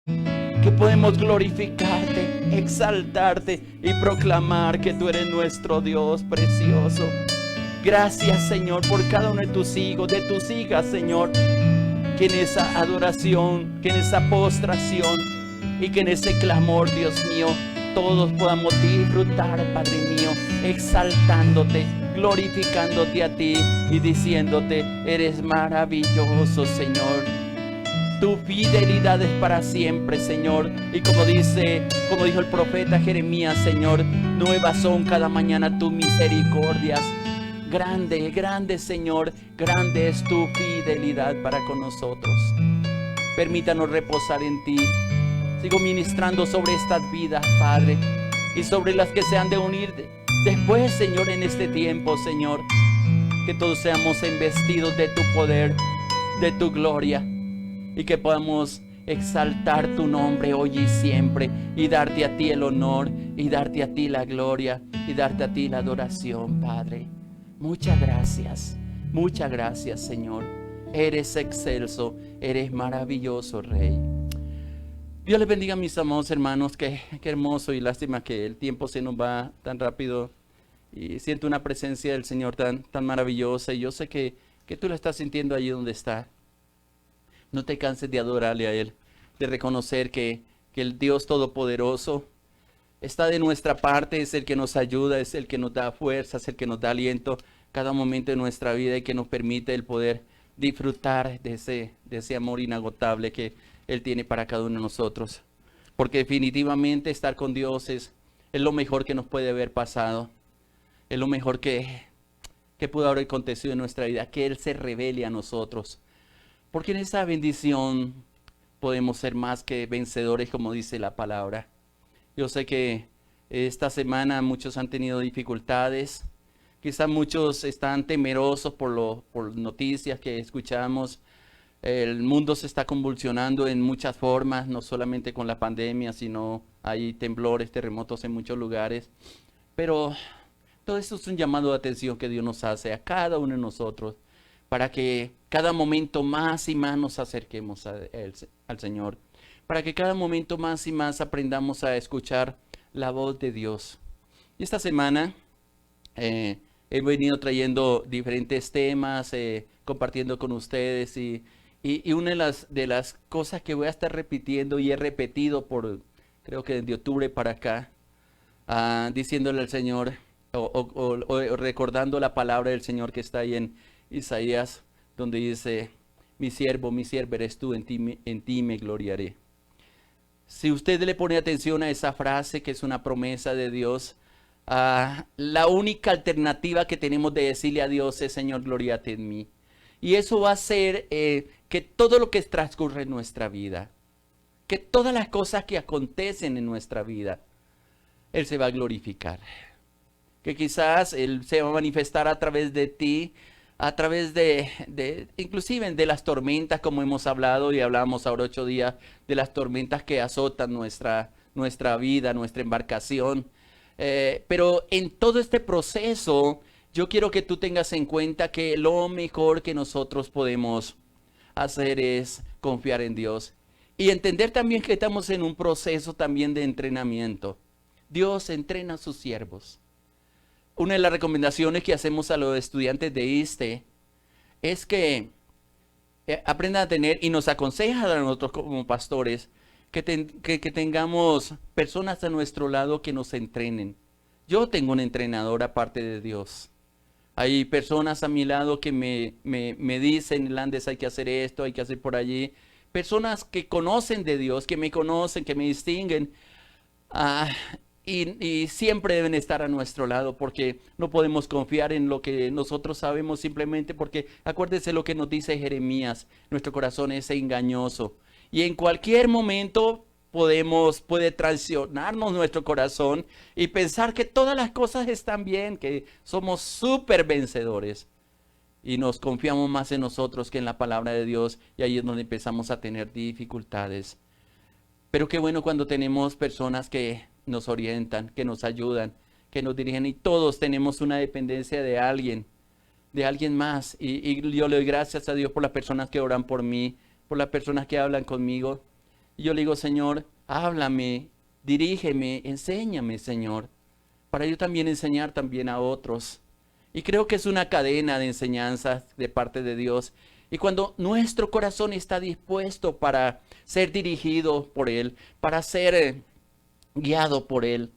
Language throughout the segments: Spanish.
que podemos glorificarte, exaltarte y proclamar que tú eres nuestro Dios precioso. Gracias, Señor, por cada uno de tus hijos, de tus hijas, Señor, que en esa adoración, que en esa postración y que en ese clamor, Dios mío, todos podamos disfrutar, Padre mío, exaltándote, glorificándote a ti y diciéndote: eres maravilloso, Señor. Tu fidelidad es para siempre, Señor. Y como dijo el profeta Jeremías, Señor, nuevas son cada mañana tus misericordias. Grande, grande, Señor, grande es tu fidelidad para con nosotros. Permítanos reposar en ti. Sigo ministrando sobre estas vidas, Padre, y sobre las que se han de unir después, Señor, en este tiempo, Señor. Que todos seamos embestidos de tu poder, de tu gloria, y que podamos exaltar tu nombre hoy y siempre, y darte a ti el honor, y darte a ti la gloria, y darte a ti la adoración, Padre. Muchas gracias, Señor. Eres excelso, eres maravilloso, Rey. Dios les bendiga, mis amados hermanos. Qué hermoso, y lástima que el tiempo se nos va tan rápido, y siento una presencia del Señor tan maravillosa, y yo sé que tú la estás sintiendo allí donde está. No te canses de adorarle a Él, de reconocer que el Dios Todopoderoso está de nuestra parte, es el que nos ayuda, es el que nos da fuerza, es el que nos da aliento cada momento de nuestra vida, y que nos permite el poder disfrutar de ese amor inagotable que Él tiene para cada uno de nosotros. Porque definitivamente estar con Dios es lo mejor que nos puede haber pasado, es lo mejor que pudo haber acontecido en nuestra vida, que Él se revele a nosotros. Porque en esa bendición podemos ser más que vencedores, como dice la palabra. Yo sé que esta semana muchos han tenido dificultades. Quizás muchos están temerosos por noticias que escuchamos. El mundo se está convulsionando en muchas formas, no solamente con la pandemia, sino hay temblores, terremotos en muchos lugares. Pero todo esto es un llamado de atención que Dios nos hace a cada uno de nosotros, para que cada momento más y más nos acerquemos al Señor, para que cada momento más y más aprendamos a escuchar la voz de Dios. Y esta semana he venido trayendo diferentes temas, compartiendo con ustedes, y una de las cosas que voy a estar repitiendo, y he repetido creo que desde octubre para acá, diciéndole al Señor, o recordando la palabra del Señor que está ahí en Isaías, donde dice: mi sierva eres tú, en ti me gloriaré. Si usted le pone atención a esa frase, que es una promesa de Dios, la única alternativa que tenemos de decirle a Dios es: Señor, glóriate en mí. Y eso va a hacer que todo lo que transcurre en nuestra vida, que todas las cosas que acontecen en nuestra vida, Él se va a glorificar. Que quizás Él se va a manifestar a través de ti, a través inclusive de las tormentas, como hemos hablado y hablamos ahora 8 días, de las tormentas que azotan nuestra vida, nuestra embarcación. Pero en todo este proceso, yo quiero que tú tengas en cuenta que lo mejor que nosotros podemos hacer es confiar en Dios. Y entender también que estamos en un proceso también de entrenamiento. Dios entrena a sus siervos. Una de las recomendaciones que hacemos a los estudiantes de ISTE es que aprendan a tener, y nos aconseja a nosotros como pastores, que tengamos personas a nuestro lado que nos entrenen. Yo tengo un entrenador aparte de Dios. Hay personas a mi lado que me dicen: Landes, hay que hacer esto, hay que hacer por allí. Personas que conocen de Dios, que me conocen, que me distinguen. Y siempre deben estar a nuestro lado, porque no podemos confiar en lo que nosotros sabemos, simplemente porque acuérdese lo que nos dice Jeremías: nuestro corazón es engañoso, y en cualquier momento puede traicionarnos nuestro corazón y pensar que todas las cosas están bien, que somos súper vencedores, y nos confiamos más en nosotros que en la palabra de Dios, y ahí es donde empezamos a tener dificultades. Pero qué bueno cuando tenemos personas que nos orientan, que nos ayudan, que nos dirigen, y todos tenemos una dependencia de alguien más. Y yo le doy gracias a Dios por las personas que oran por mí, por las personas que hablan conmigo. Y yo le digo, Señor, háblame, dirígeme, enséñame, Señor, para yo también enseñar también a otros. Y creo que es una cadena de enseñanzas de parte de Dios. Y cuando nuestro corazón está dispuesto para ser dirigido por Él, para ser guiado por Él,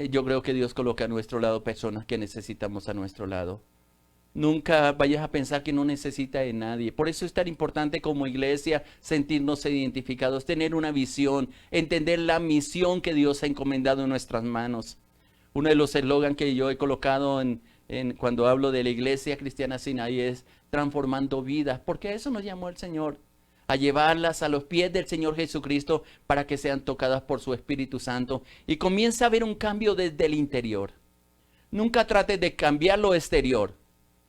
yo creo que Dios coloca a nuestro lado personas que necesitamos a nuestro lado. Nunca vayas a pensar que no necesita de nadie. Por eso es tan importante como iglesia sentirnos identificados, tener una visión, entender la misión que Dios ha encomendado en nuestras manos. Uno de los eslogans que yo he colocado cuando hablo de la iglesia cristiana Sinaí es transformando vidas, porque a eso nos llamó el Señor, a llevarlas a los pies del Señor Jesucristo para que sean tocadas por su Espíritu Santo y comienza a haber un cambio desde el interior. Nunca trates de cambiar lo exterior.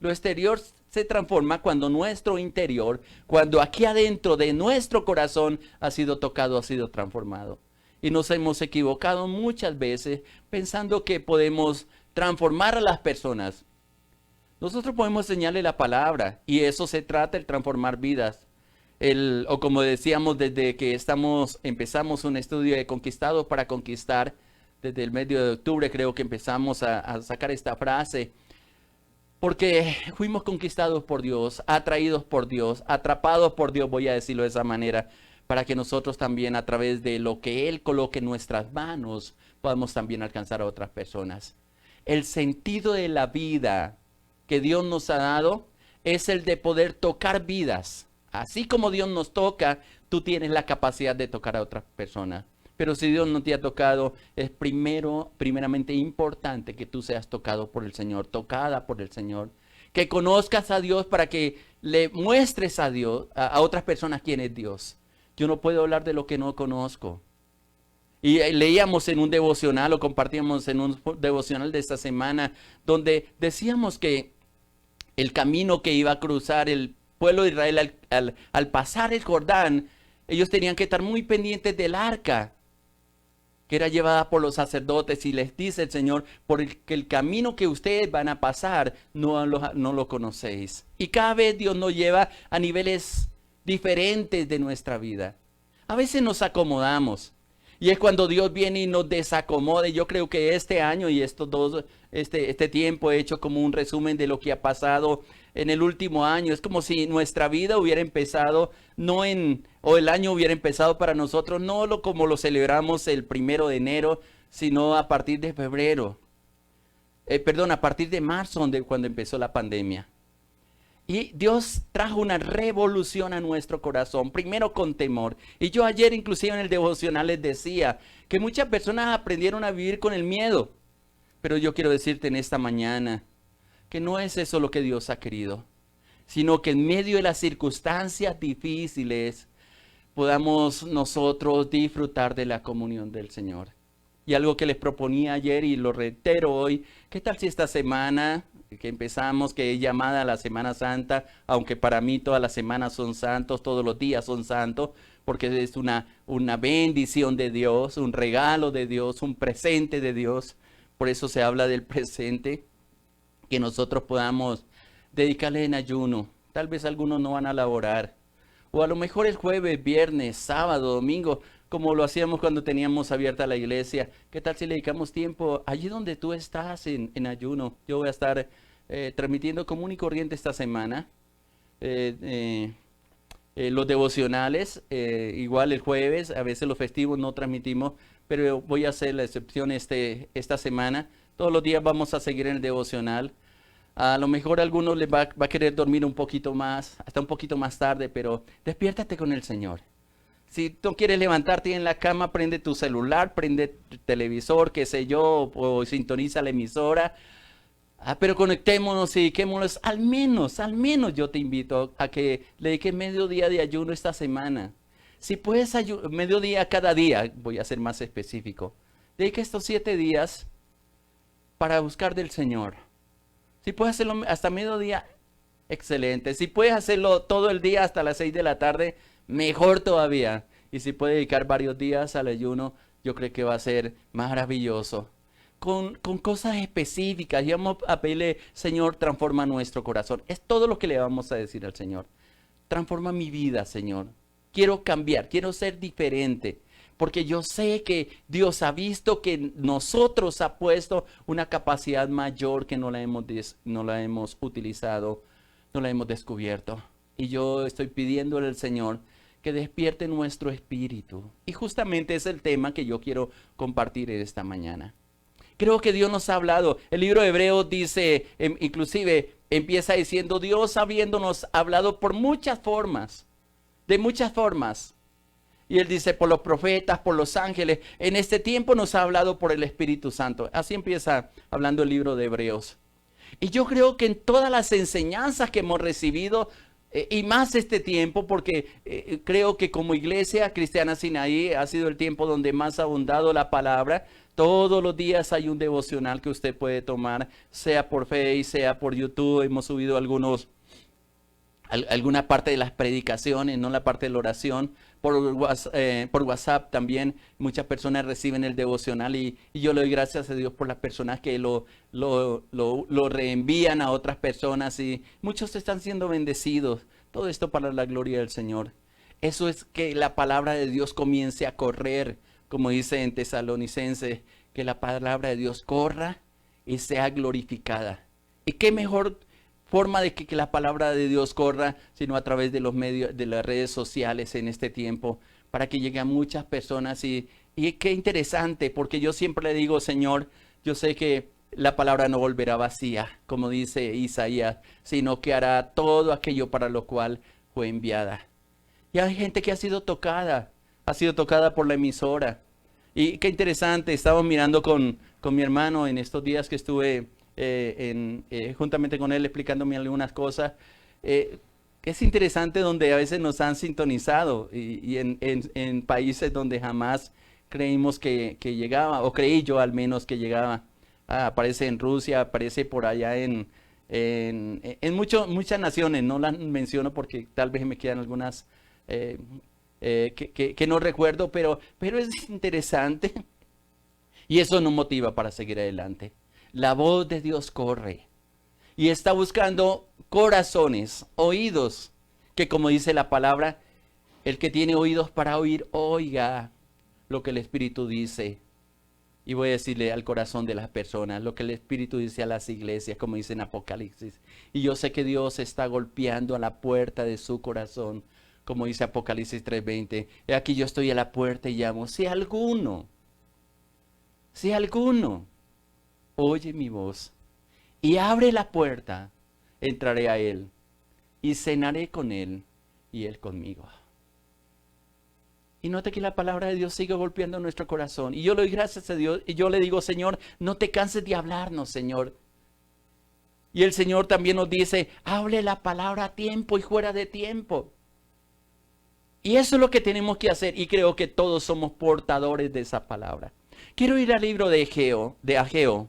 Lo exterior se transforma cuando nuestro interior, cuando aquí adentro de nuestro corazón ha sido tocado, ha sido transformado. Y nos hemos equivocado muchas veces pensando que podemos transformar a las personas. Nosotros podemos enseñarle la palabra y eso se trata, el transformar vidas. O como decíamos desde que empezamos un estudio de Conquistados para Conquistar, desde el medio de octubre creo que empezamos a sacar esta frase. Porque fuimos conquistados por Dios, atraídos por Dios, atrapados por Dios, voy a decirlo de esa manera, para que nosotros también a través de lo que Él coloque en nuestras manos, podamos también alcanzar a otras personas. El sentido de la vida que Dios nos ha dado es el de poder tocar vidas. Así como Dios nos toca, tú tienes la capacidad de tocar a otras personas. Pero si Dios no te ha tocado, es primeramente importante que tú seas tocado por el Señor, tocada por el Señor. Que conozcas a Dios para que le muestres a Dios, a otras personas quién es Dios. Yo no puedo hablar de lo que no conozco. Y leíamos en un devocional o compartíamos en un devocional de esta semana, donde decíamos que el camino que iba a cruzar el pueblo de Israel al pasar el Jordán, ellos tenían que estar muy pendientes del arca, que era llevada por los sacerdotes, y les dice el Señor, porque el camino que ustedes van a pasar no lo conocéis. Y cada vez Dios nos lleva a niveles diferentes de nuestra vida. A veces nos acomodamos, y es cuando Dios viene y nos desacomoda. Yo creo que este año y este tiempo he hecho como un resumen de lo que ha pasado en el último año. Es como si nuestra vida hubiera empezado, o el año hubiera empezado para nosotros, como lo celebramos el 1 de enero, sino a partir de febrero. A partir de marzo, cuando empezó la pandemia. Y Dios trajo una revolución a nuestro corazón, primero con temor. Y yo ayer inclusive en el devocional les decía que muchas personas aprendieron a vivir con el miedo. Pero yo quiero decirte en esta mañana que no es eso lo que Dios ha querido, sino que en medio de las circunstancias difíciles podamos nosotros disfrutar de la comunión del Señor. Y algo que les proponía ayer y lo reitero hoy, ¿qué tal si esta semana que empezamos, que es llamada la Semana Santa, aunque para mí todas las semanas son santos, todos los días son santos, porque es una bendición de Dios, un regalo de Dios, un presente de Dios, por eso se habla del presente, que nosotros podamos dedicarle en ayuno. Tal vez algunos no van a laborar, o a lo mejor el jueves, viernes, sábado, domingo, como lo hacíamos cuando teníamos abierta la iglesia. ¿Qué tal si le dedicamos tiempo allí donde tú estás en ayuno? Yo voy a estar transmitiendo común y corriente esta semana. Los devocionales, igual el jueves, a veces los festivos no transmitimos, pero voy a hacer la excepción esta semana. Todos los días vamos a seguir en el devocional. A lo mejor a algunos les va a querer dormir un poquito más, hasta un poquito más tarde, pero despiértate con el Señor. Si tú quieres levantarte en la cama, prende tu celular, prende tu televisor, qué sé yo, o sintoniza la emisora. Pero conectémonos y dediquémonos, al menos yo te invito a que le dediques medio día de ayuno esta semana. Si puedes medio día cada día, voy a ser más específico. Dedica estos 7 días para buscar del Señor. Si puedes hacerlo hasta mediodía, excelente. Si puedes hacerlo todo el día hasta las 6 de la tarde, mejor todavía. Y si puedes dedicar varios días al ayuno, yo creo que va a ser maravilloso. Con cosas específicas, y vamos a pedirle, Señor, transforma nuestro corazón. Es todo lo que le vamos a decir al Señor. Transforma mi vida, Señor. quiero cambiar, quiero ser diferente. Porque yo sé que Dios ha visto que nosotros ha puesto una capacidad mayor que no la hemos utilizado, no la hemos descubierto. Y yo estoy pidiéndole al Señor que despierte nuestro espíritu. Y justamente es el tema que yo quiero compartir esta mañana. Creo que Dios nos ha hablado. El libro de Hebreos dice, inclusive empieza diciendo, Dios habiéndonos hablado por muchas formas, de muchas formas. Y él dice, por los profetas, por los ángeles. En este tiempo nos ha hablado por el Espíritu Santo. Así empieza hablando el libro de Hebreos. Y yo creo que en todas las enseñanzas que hemos recibido, y más este tiempo, porque creo que como iglesia cristiana Sinaí ha sido el tiempo donde más ha abundado la palabra. Todos los días hay un devocional que usted puede tomar, sea por Facebook, sea por YouTube. Hemos subido alguna parte de las predicaciones, no la parte de la oración. Por WhatsApp también muchas personas reciben el devocional y yo le doy gracias a Dios por las personas que lo reenvían a otras personas y muchos están siendo bendecidos. Todo esto para la gloria del Señor. Eso es que la palabra de Dios comience a correr, como dice en Tesalonicenses, que la palabra de Dios corra y sea glorificada. ¿Y qué mejor forma de que la palabra de Dios corra, sino a través de los medios, de las redes sociales en este tiempo, para que llegue a muchas personas? Y qué interesante, porque yo siempre le digo, Señor, yo sé que la palabra no volverá vacía, como dice Isaías, sino que hará todo aquello para lo cual fue enviada. Y hay gente que ha sido tocada por la emisora. Y qué interesante, estaba mirando con mi hermano en estos días que estuve juntamente con él explicándome algunas cosas. Es interesante donde a veces nos han sintonizado y en países donde jamás creímos que llegaba, o creí yo al menos que llegaba. Aparece en Rusia, aparece por allá en muchas naciones, no las menciono porque tal vez me quedan algunas que no recuerdo, pero es interesante y eso nos motiva para seguir adelante. La voz de Dios corre y está buscando corazones, oídos, que como dice la palabra, el que tiene oídos para oír, oiga lo que el Espíritu dice. Y voy a decirle al corazón de las personas lo que el Espíritu dice a las iglesias, como dice en Apocalipsis. Y yo sé que Dios está golpeando a la puerta de su corazón, como dice Apocalipsis 3:20. He aquí yo estoy a la puerta y llamo. Si alguno oye mi voz y abre la puerta, entraré a él y cenaré con él y él conmigo. Y note que la palabra de Dios sigue golpeando nuestro corazón. Y yo le doy gracias a Dios y yo le digo, Señor, no te canses de hablarnos, Señor. Y el Señor también nos dice, hable la palabra a tiempo y fuera de tiempo. Y eso es lo que tenemos que hacer y creo que todos somos portadores de esa palabra. Quiero ir al libro de Ageo.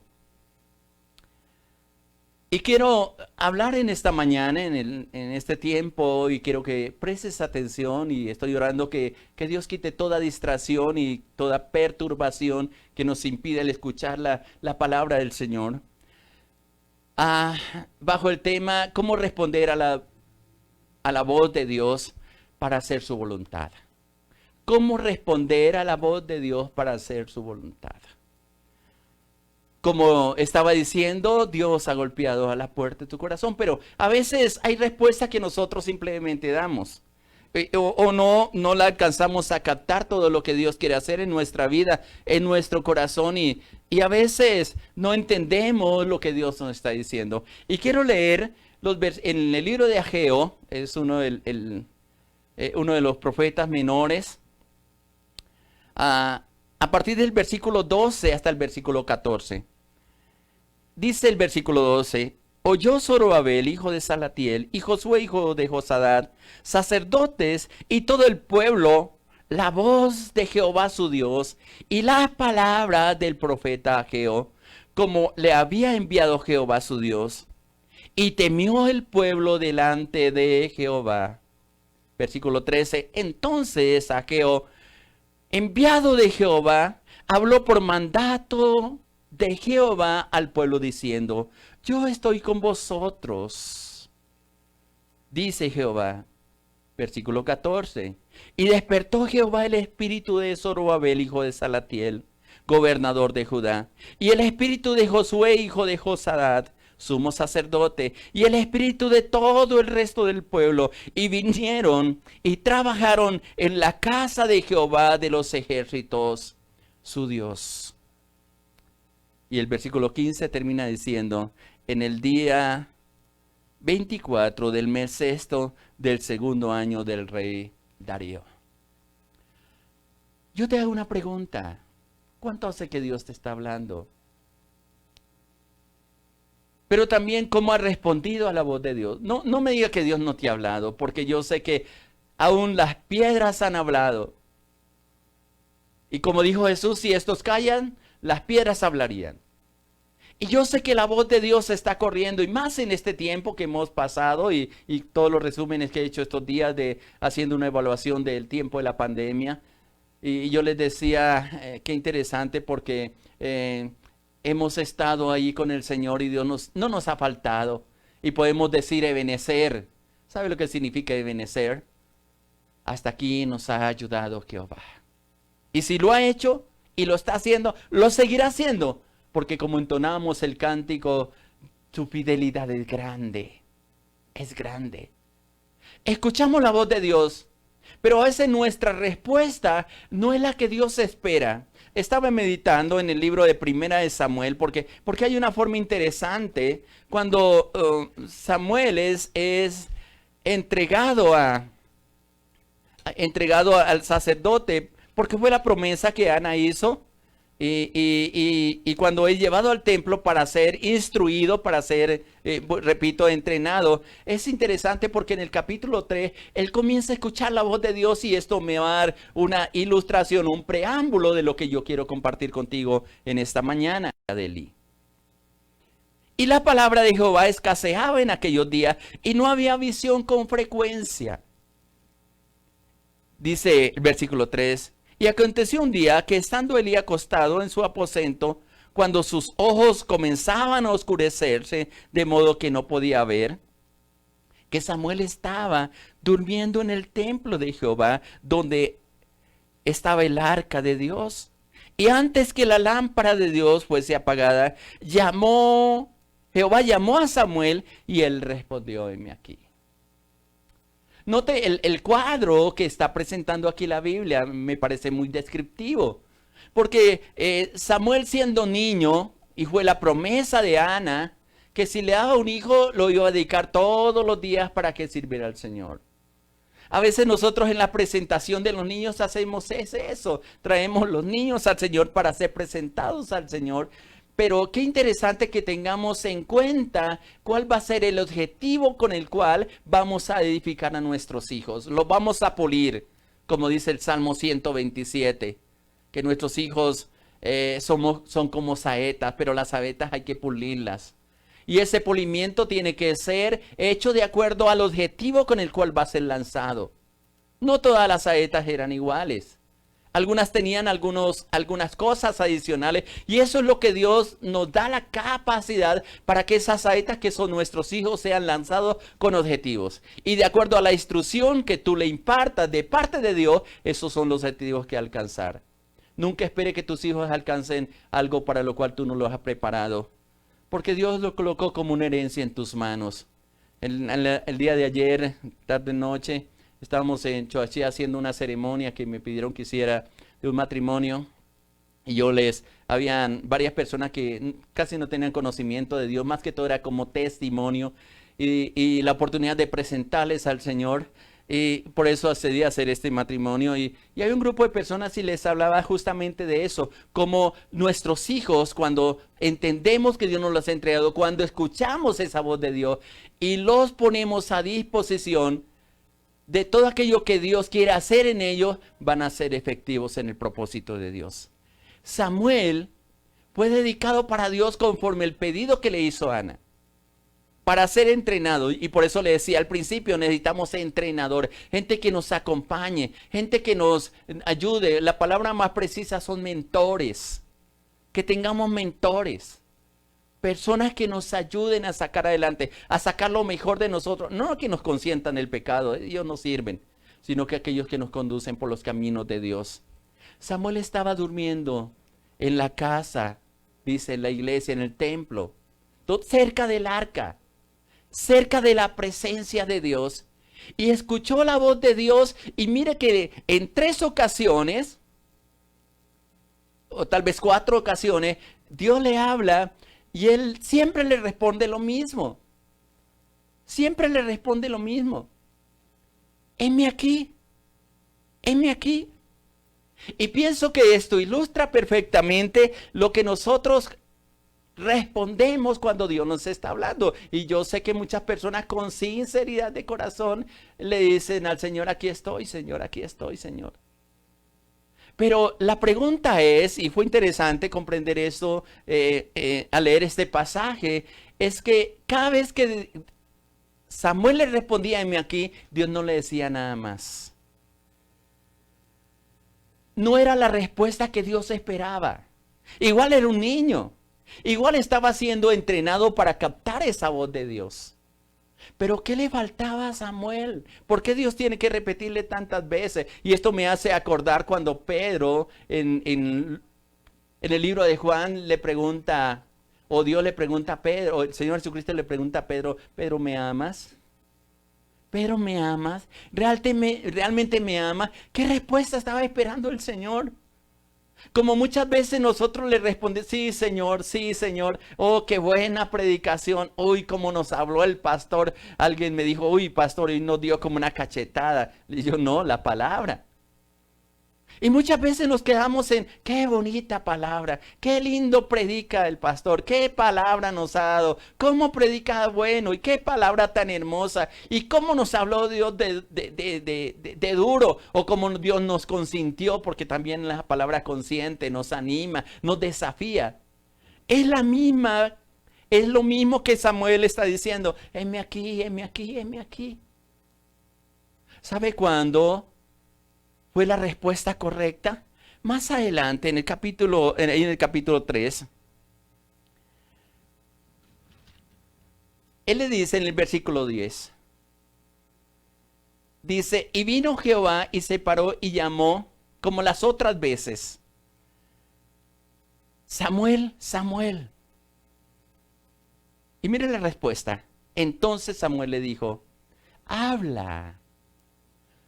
Y quiero hablar en esta mañana, en este tiempo, y quiero que prestes atención y estoy orando que Dios quite toda distracción y toda perturbación que nos impide el escuchar la palabra del Señor. Bajo el tema, ¿cómo responder a la voz de Dios para hacer su voluntad? ¿Cómo responder a la voz de Dios para hacer su voluntad? Como estaba diciendo, Dios ha golpeado a la puerta de tu corazón, pero a veces hay respuestas que nosotros simplemente damos. O no la alcanzamos a captar todo lo que Dios quiere hacer en nuestra vida, en nuestro corazón. Y a veces no entendemos lo que Dios nos está diciendo. Y quiero leer en el libro de Ageo, es uno de los profetas menores. A partir del versículo 12 hasta el versículo 14. Dice el versículo 12, oyó Zorobabel, hijo de Salatiel, y Josué, hijo de Josadar, sacerdotes y todo el pueblo, la voz de Jehová su Dios y la palabra del profeta Ageo, como le había enviado Jehová su Dios. Y temió el pueblo delante de Jehová. Versículo 13, entonces Ageo, enviado de Jehová, habló por mandato de Jehová al pueblo diciendo, yo estoy con vosotros, dice Jehová, Versículo 14. Y despertó Jehová el espíritu de Zorobabel, hijo de Salatiel, gobernador de Judá, y el espíritu de Josué, hijo de Josadat, sumo sacerdote, y el espíritu de todo el resto del pueblo, y vinieron y trabajaron en la casa de Jehová de los ejércitos, su Dios. Y el versículo 15 termina diciendo, en el día 24 del mes sexto del segundo año del rey Darío. Yo te hago una pregunta. ¿Cuánto hace que Dios te está hablando? Pero también cómo ha respondido a la voz de Dios. No me diga que Dios no te ha hablado, porque yo sé que aún las piedras han hablado. Y como dijo Jesús, si estos callan, las piedras hablarían. Y yo sé que la voz de Dios está corriendo, y más en este tiempo que hemos pasado, y todos los resúmenes que he hecho estos días de haciendo una evaluación del tiempo de la pandemia. Y yo les decía, qué interesante, porque hemos estado ahí con el Señor y Dios no nos ha faltado. Y podemos decir Ebenezer. ¿Sabe lo que significa Ebenezer? Hasta aquí nos ha ayudado Jehová. Y si lo ha hecho y lo está haciendo, lo seguirá haciendo. Porque como entonábamos el cántico, su fidelidad es grande. Es grande. Escuchamos la voz de Dios, pero a veces nuestra respuesta no es la que Dios espera. Estaba meditando en el libro de Primera de Samuel, porque hay una forma interesante cuando Samuel es entregado al sacerdote, porque fue la promesa que Ana hizo. Y cuando es llevado al templo para ser instruido, para ser, repito, entrenado, es interesante porque en el capítulo 3, él comienza a escuchar la voz de Dios, y esto me va a dar una ilustración, un preámbulo de lo que yo quiero compartir contigo en esta mañana, Adeli. Y la palabra de Jehová escaseaba en aquellos días y no había visión con frecuencia. Dice el versículo 3. Y aconteció un día que estando Elí acostado en su aposento, cuando sus ojos comenzaban a oscurecerse, de modo que no podía ver, que Samuel estaba durmiendo en el templo de Jehová, donde estaba el arca de Dios. Y antes que la lámpara de Dios fuese apagada, Jehová llamó a Samuel, y él respondió: heme aquí. Note el cuadro que está presentando aquí la Biblia, me parece muy descriptivo. Porque Samuel, siendo niño, y fue la promesa de Ana, que si le daba un hijo, lo iba a dedicar todos los días para que sirviera al Señor. A veces nosotros en la presentación de los niños hacemos eso. Traemos los niños al Señor para ser presentados al Señor. Pero qué interesante que tengamos en cuenta cuál va a ser el objetivo con el cual vamos a edificar a nuestros hijos. Los vamos a pulir, como dice el Salmo 127, que nuestros hijos son como saetas, pero las saetas hay que pulirlas. Y ese pulimiento tiene que ser hecho de acuerdo al objetivo con el cual va a ser lanzado. No todas las saetas eran iguales. Algunas tenían algunas cosas adicionales, y eso es lo que Dios nos da la capacidad para que esas saetas que son nuestros hijos sean lanzados con objetivos. Y de acuerdo a la instrucción que tú le impartas de parte de Dios, esos son los objetivos que alcanzar. Nunca espere que tus hijos alcancen algo para lo cual tú no los has preparado, porque Dios lo colocó como una herencia en tus manos. El día de ayer, tarde noche, estábamos en Choachí haciendo una ceremonia que me pidieron que hiciera de un matrimonio. Y habían varias personas que casi no tenían conocimiento de Dios, más que todo era como testimonio y la oportunidad de presentarles al Señor. Y por eso accedí a hacer este matrimonio. Y hay un grupo de personas y les hablaba justamente de eso, como nuestros hijos, cuando entendemos que Dios nos los ha entregado, cuando escuchamos esa voz de Dios y los ponemos a disposición de todo aquello que Dios quiere hacer en ellos, van a ser efectivos en el propósito de Dios. Samuel fue dedicado para Dios conforme el pedido que le hizo Ana, para ser entrenado. Y por eso le decía al principio, necesitamos entrenadores, gente que nos acompañe, gente que nos ayude. La palabra más precisa son mentores, que tengamos mentores. Personas que nos ayuden a sacar adelante, a sacar lo mejor de nosotros. No que nos consientan el pecado, ellos no sirven. sino que aquellos que nos conducen por los caminos de Dios. Samuel estaba durmiendo en la casa, dice, en la iglesia, en el templo, cerca del arca, cerca de la presencia de Dios, y escuchó la voz de Dios. Y mire que en 3 ocasiones, o tal vez 4 ocasiones, Dios le habla y él siempre le responde lo mismo. Siempre le responde lo mismo. Heme aquí, heme aquí. Y pienso que esto ilustra perfectamente lo que nosotros respondemos cuando Dios nos está hablando. Y yo sé que muchas personas con sinceridad de corazón le dicen al Señor, aquí estoy, Señor, aquí estoy, Señor. Pero la pregunta es, y fue interesante comprender esto al leer este pasaje, es que cada vez que Samuel le respondía, heme aquí, Dios no le decía nada más. No era la respuesta que Dios esperaba. Igual era un niño. Igual estaba siendo entrenado para captar esa voz de Dios. Pero ¿qué le faltaba a Samuel? ¿Por qué Dios tiene que repetirle tantas veces? Y esto me hace acordar cuando Pedro en el libro de Juan le pregunta, o Dios le pregunta a Pedro, o el Señor Jesucristo le pregunta a Pedro, Pedro, ¿me amas? Pedro, ¿me amas? ¿Realmente me amas? ¿Qué respuesta estaba esperando el Señor? Como muchas veces nosotros le respondemos, sí, Señor, oh, qué buena predicación, uy, cómo nos habló el pastor. Alguien me dijo, uy, pastor, y nos dio como una cachetada. Y yo, no, la palabra. Y muchas veces nos quedamos en, qué bonita palabra, qué lindo predica el pastor, qué palabra nos ha dado, cómo predica bueno y qué palabra tan hermosa. Y cómo nos habló Dios de duro, o cómo Dios nos consintió, porque también la palabra consiente nos anima, nos desafía. Es la misma, es lo mismo que Samuel está diciendo, heme aquí, heme aquí, heme aquí. ¿Sabe cuándo fue la respuesta correcta? Más adelante en el capítulo 3, él le dice en el versículo 10, dice, y vino Jehová y se paró y llamó como las otras veces, Samuel, Samuel. Y mire la respuesta. Entonces Samuel le dijo, habla,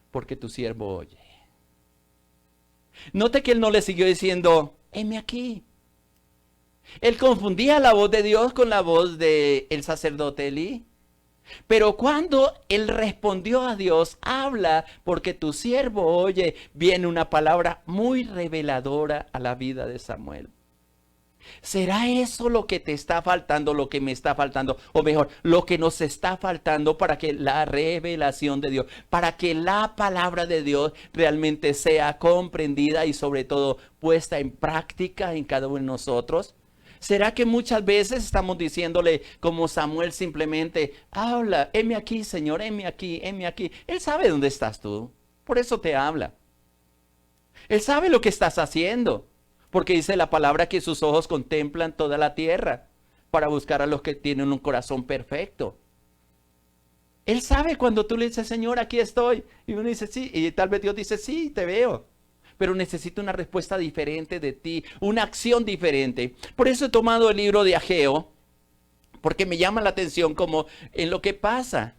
porque tu siervo oye. Note que él no le siguió diciendo, heme aquí. Él confundía la voz de Dios con la voz del sacerdote Elí. Pero cuando él respondió a Dios, habla porque tu siervo oye, viene una palabra muy reveladora a la vida de Samuel. ¿Será eso lo que te está faltando, lo que me está faltando? O mejor, lo que nos está faltando para que la revelación de Dios, para que la palabra de Dios realmente sea comprendida y sobre todo puesta en práctica en cada uno de nosotros. ¿Será que muchas veces estamos diciéndole como Samuel simplemente, habla, heme aquí, Señor, heme aquí, heme aquí? Él sabe dónde estás tú, por eso te habla. Él sabe lo que estás haciendo. Porque dice la palabra que sus ojos contemplan toda la tierra para buscar a los que tienen un corazón perfecto. Él sabe cuando tú le dices, Señor, aquí estoy. Y uno dice, sí. Y tal vez Dios dice, sí, te veo. Pero necesito una respuesta diferente de ti, una acción diferente. Por eso he tomado el libro de Ageo, porque me llama la atención como en lo que pasa.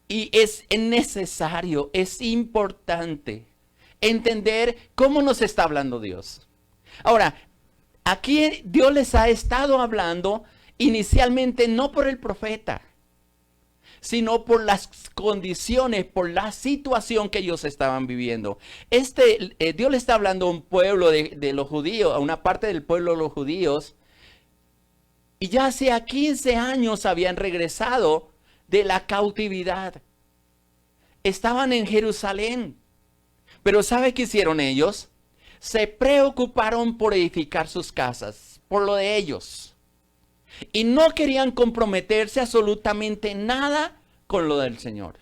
Y es necesario, es importante entender cómo nos está hablando Dios. Ahora, aquí Dios les ha estado hablando inicialmente no por el profeta, sino por las condiciones, por la situación que ellos estaban viviendo. Dios le está hablando a un pueblo de los judíos, a una parte del pueblo de los judíos, y ya hacía 15 años habían regresado de la cautividad. Estaban en Jerusalén. Pero ¿sabe qué hicieron ellos? Se preocuparon por edificar sus casas, por lo de ellos. Y no querían comprometerse absolutamente nada con lo del Señor.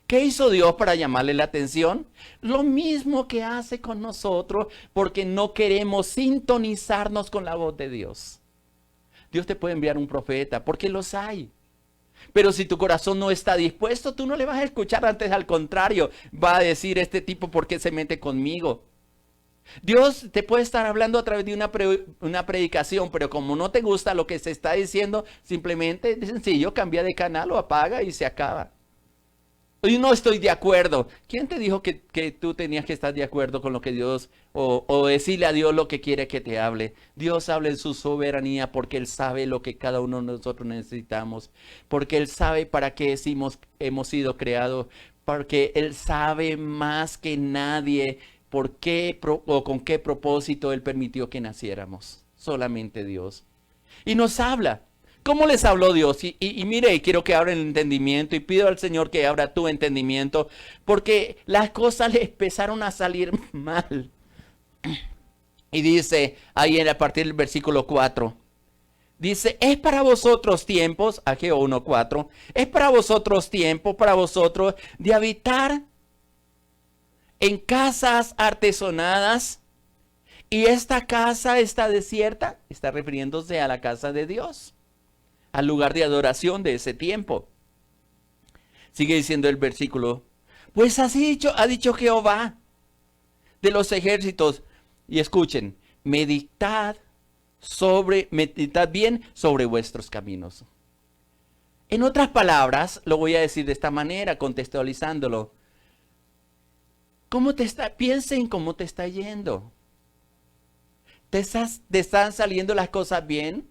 ¿Qué hizo Dios para llamarle la atención? Lo mismo que hace con nosotros, porque no queremos sintonizarnos con la voz de Dios. Dios te puede enviar un profeta, porque los hay. Pero si tu corazón no está dispuesto, tú no le vas a escuchar, antes al contrario, va a decir este tipo, ¿por qué se mete conmigo? Dios te puede estar hablando a través de una predicación, pero como no te gusta lo que se está diciendo, simplemente es sencillo, cambia de canal o apaga y se acaba. Y no estoy de acuerdo. ¿Quién te dijo que tú tenías que estar de acuerdo con lo que Dios, o decirle a Dios lo que quiere que te hable? Dios habla en su soberanía porque Él sabe lo que cada uno de nosotros necesitamos, porque Él sabe para qué hemos sido creados, porque Él sabe más que nadie por qué o con qué propósito Él permitió que naciéramos. Solamente Dios. Y nos habla. ¿Cómo les habló Dios? Y mire, quiero que abran el entendimiento y pido al Señor que abra tu entendimiento, porque las cosas le empezaron a salir mal. Y dice ahí a partir del versículo 4, dice, es para vosotros tiempos, Ageo 1:4, es para vosotros tiempo, para vosotros de habitar en casas artesonadas, y esta casa está desierta, está refiriéndose a la casa de Dios, al lugar de adoración de ese tiempo. Sigue diciendo el versículo, pues así ha dicho Jehová de los ejércitos, y escuchen, meditad bien sobre vuestros caminos. En otras palabras, lo voy a decir de esta manera, contextualizándolo. Piensen cómo te está yendo. ¿Te están saliendo las cosas bien?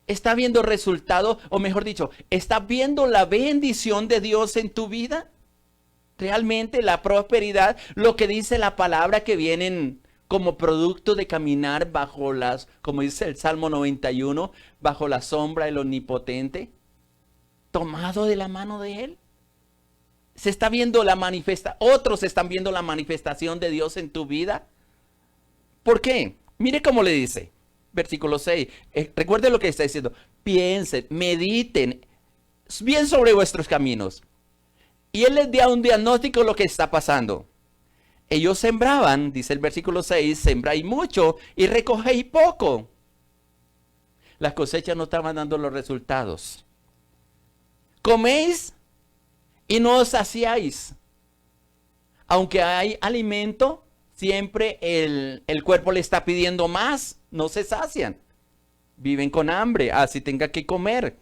¿Está viendo resultados? O mejor dicho, ¿estás viendo la bendición de Dios en tu vida? Realmente la prosperidad, lo que dice la palabra, que vienen como producto de caminar bajo como dice el Salmo 91, bajo la sombra del Omnipotente, tomado de la mano de Él. Se está viendo otros están viendo la manifestación de Dios en tu vida. ¿Por qué? Mire cómo le dice. Versículo 6. Recuerden lo que está diciendo. Piensen, mediten bien sobre vuestros caminos. Y Él les da un diagnóstico de lo que está pasando. Ellos sembraban, dice el versículo 6, sembráis mucho y recogéis poco. Las cosechas no estaban dando los resultados. Coméis y no os saciáis. Aunque hay alimento, siempre el cuerpo le está pidiendo más. No se sacian. Viven con hambre, así tenga que comer.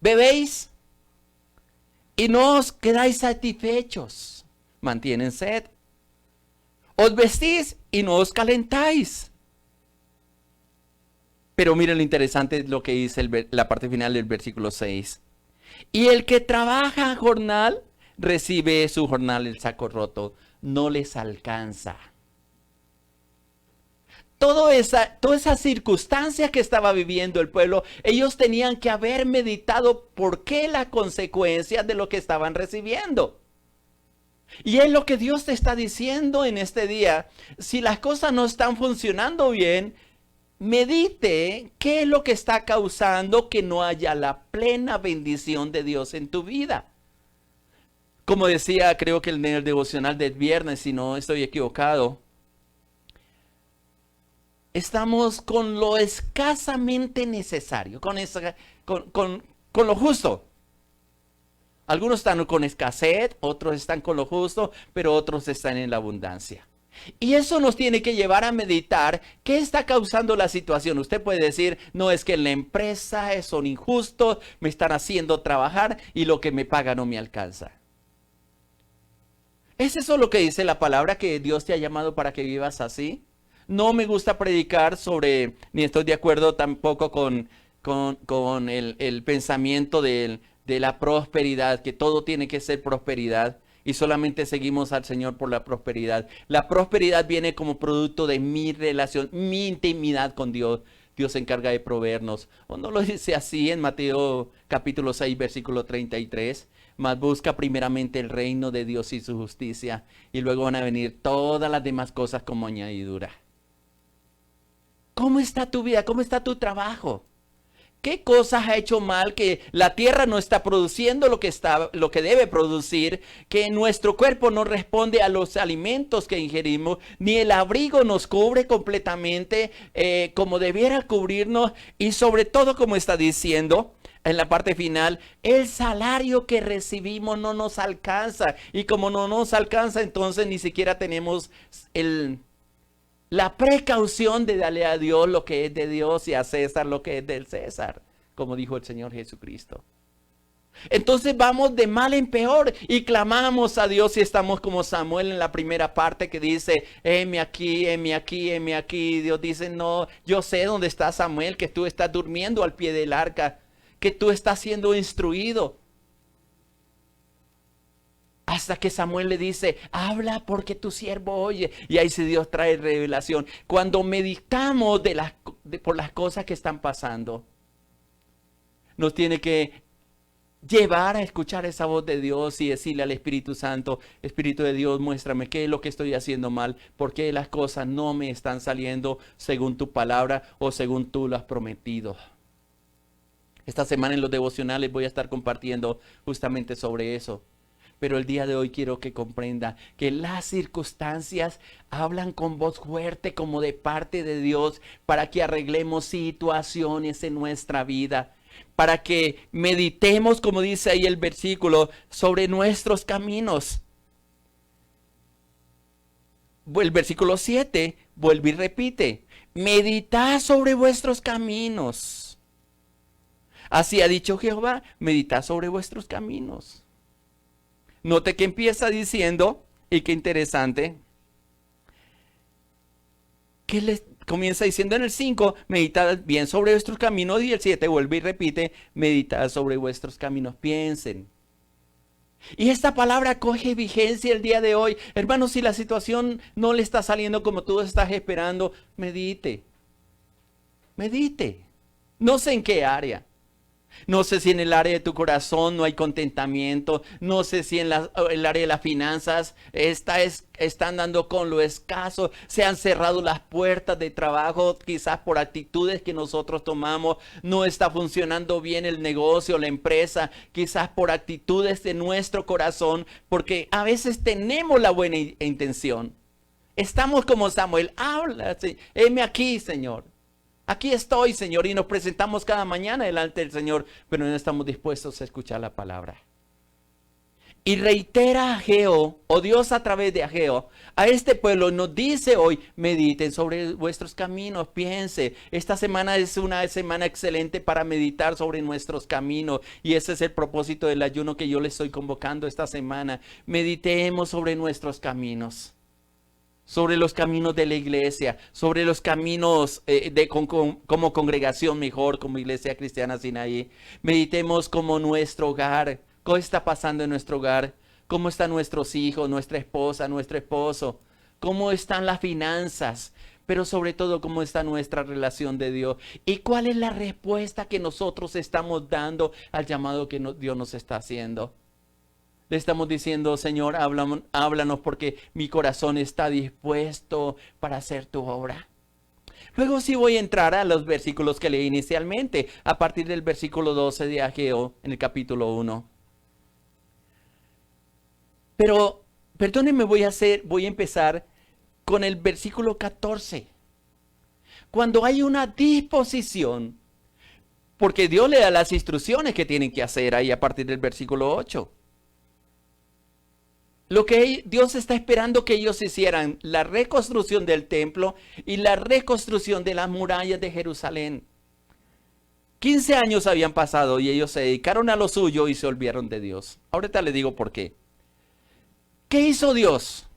Bebéis y no os quedáis satisfechos. Mantienen sed. Os vestís y no os calentáis. Pero miren lo interesante lo que dice la parte final del versículo 6. Y el que trabaja jornal, recibe su jornal el saco roto. No les alcanza. Todas esas circunstancias que estaba viviendo el pueblo, ellos tenían que haber meditado por qué la consecuencia de lo que estaban recibiendo. Y es lo que Dios te está diciendo en este día. Si las cosas no están funcionando bien, medite qué es lo que está causando que no haya la plena bendición de Dios en tu vida. Como decía, creo que en el devocional del viernes, si no estoy equivocado, estamos con lo escasamente necesario, con lo justo. Algunos están con escasez, otros están con lo justo, pero otros están en la abundancia. Y eso nos tiene que llevar a meditar qué está causando la situación. Usted puede decir, no, es que en la empresa son injustos, me están haciendo trabajar y lo que me paga no me alcanza. ¿Es eso lo que dice la palabra, que Dios te ha llamado para que vivas así? No me gusta predicar sobre, ni estoy de acuerdo tampoco con el pensamiento de la prosperidad, que todo tiene que ser prosperidad y solamente seguimos al Señor por la prosperidad. La prosperidad viene como producto de mi relación, mi intimidad con Dios. Dios se encarga de proveernos. ¿O no lo dice así en Mateo capítulo 6, versículo 33? Mas busca primeramente el reino de Dios y su justicia, y luego van a venir todas las demás cosas como añadidura. ¿Cómo está tu vida? ¿Cómo está tu trabajo? ¿Qué cosas ha hecho mal que la tierra no está produciendo lo que debe producir? Que nuestro cuerpo no responde a los alimentos que ingerimos, ni el abrigo nos cubre completamente como debiera cubrirnos, y sobre todo, como está diciendo en la parte final, el salario que recibimos no nos alcanza, y como no nos alcanza, entonces ni siquiera tenemos la precaución de darle a Dios lo que es de Dios y a César lo que es del César, como dijo el Señor Jesucristo. Entonces vamos de mal en peor y clamamos a Dios, y estamos como Samuel en la primera parte que dice, heme aquí, heme aquí, heme aquí. Dios dice, no, yo sé dónde está Samuel, que tú estás durmiendo al pie del arca, que tú estás siendo instruido. Hasta que Samuel le dice, habla porque tu siervo oye. Y ahí sí Dios trae revelación. Cuando meditamos por las cosas que están pasando, nos tiene que llevar a escuchar esa voz de Dios y decirle al Espíritu Santo, Espíritu de Dios, muéstrame qué es lo que estoy haciendo mal, por qué las cosas no me están saliendo según tu palabra o según tú lo has prometido. Esta semana en los devocionales voy a estar compartiendo justamente sobre eso. Pero el día de hoy quiero que comprenda que las circunstancias hablan con voz fuerte como de parte de Dios para que arreglemos situaciones en nuestra vida. Para que meditemos, como dice ahí el versículo, sobre nuestros caminos. El versículo 7 vuelve y repite, meditad sobre vuestros caminos. Así ha dicho Jehová, meditad sobre vuestros caminos. Note que empieza diciendo, y qué interesante, que les comienza diciendo en el 5, meditad bien sobre vuestros caminos, y el 7 vuelve y repite, meditad sobre vuestros caminos, piensen. Y esta palabra coge vigencia el día de hoy. Hermanos, si la situación no le está saliendo como tú estás esperando, medite. Medite. No sé en qué área. No sé si en el área de tu corazón no hay contentamiento. No sé si en el área de las finanzas están dando con lo escaso. Se han cerrado las puertas de trabajo, quizás por actitudes que nosotros tomamos. No está funcionando bien el negocio, la empresa, quizás por actitudes de nuestro corazón. Porque a veces tenemos la buena intención. Estamos como Samuel. Habla, heme aquí, Señor. Aquí estoy, Señor, y nos presentamos cada mañana delante del Señor, pero no estamos dispuestos a escuchar la palabra. Y reitera Ageo, o Dios a través de Ageo, a este pueblo nos dice hoy, mediten sobre vuestros caminos, piense. Esta semana es una semana excelente para meditar sobre nuestros caminos, y ese es el propósito del ayuno que yo les estoy convocando esta semana. Meditemos sobre nuestros caminos. Sobre los caminos de la iglesia, sobre los caminos como congregación mejor, como Iglesia Cristiana Sinaí. Meditemos como nuestro hogar, cómo está pasando en nuestro hogar, cómo están nuestros hijos, nuestra esposa, nuestro esposo, cómo están las finanzas, pero sobre todo cómo está nuestra relación de Dios y cuál es la respuesta que nosotros estamos dando al llamado que Dios nos está haciendo. Le estamos diciendo, Señor, háblanos porque mi corazón está dispuesto para hacer tu obra. Luego sí voy a entrar a los versículos que leí inicialmente, a partir del versículo 12 de Ageo, en el capítulo 1. Pero, perdónenme, voy a empezar con el versículo 14. Cuando hay una disposición, porque Dios le da las instrucciones que tienen que hacer ahí a partir del versículo 8. Lo que Dios está esperando que ellos hicieran, la reconstrucción del templo y la reconstrucción de las murallas de Jerusalén. 15 años habían pasado y ellos se dedicaron a lo suyo y se olvidaron de Dios. Ahorita les digo por qué. ¿Qué hizo Dios?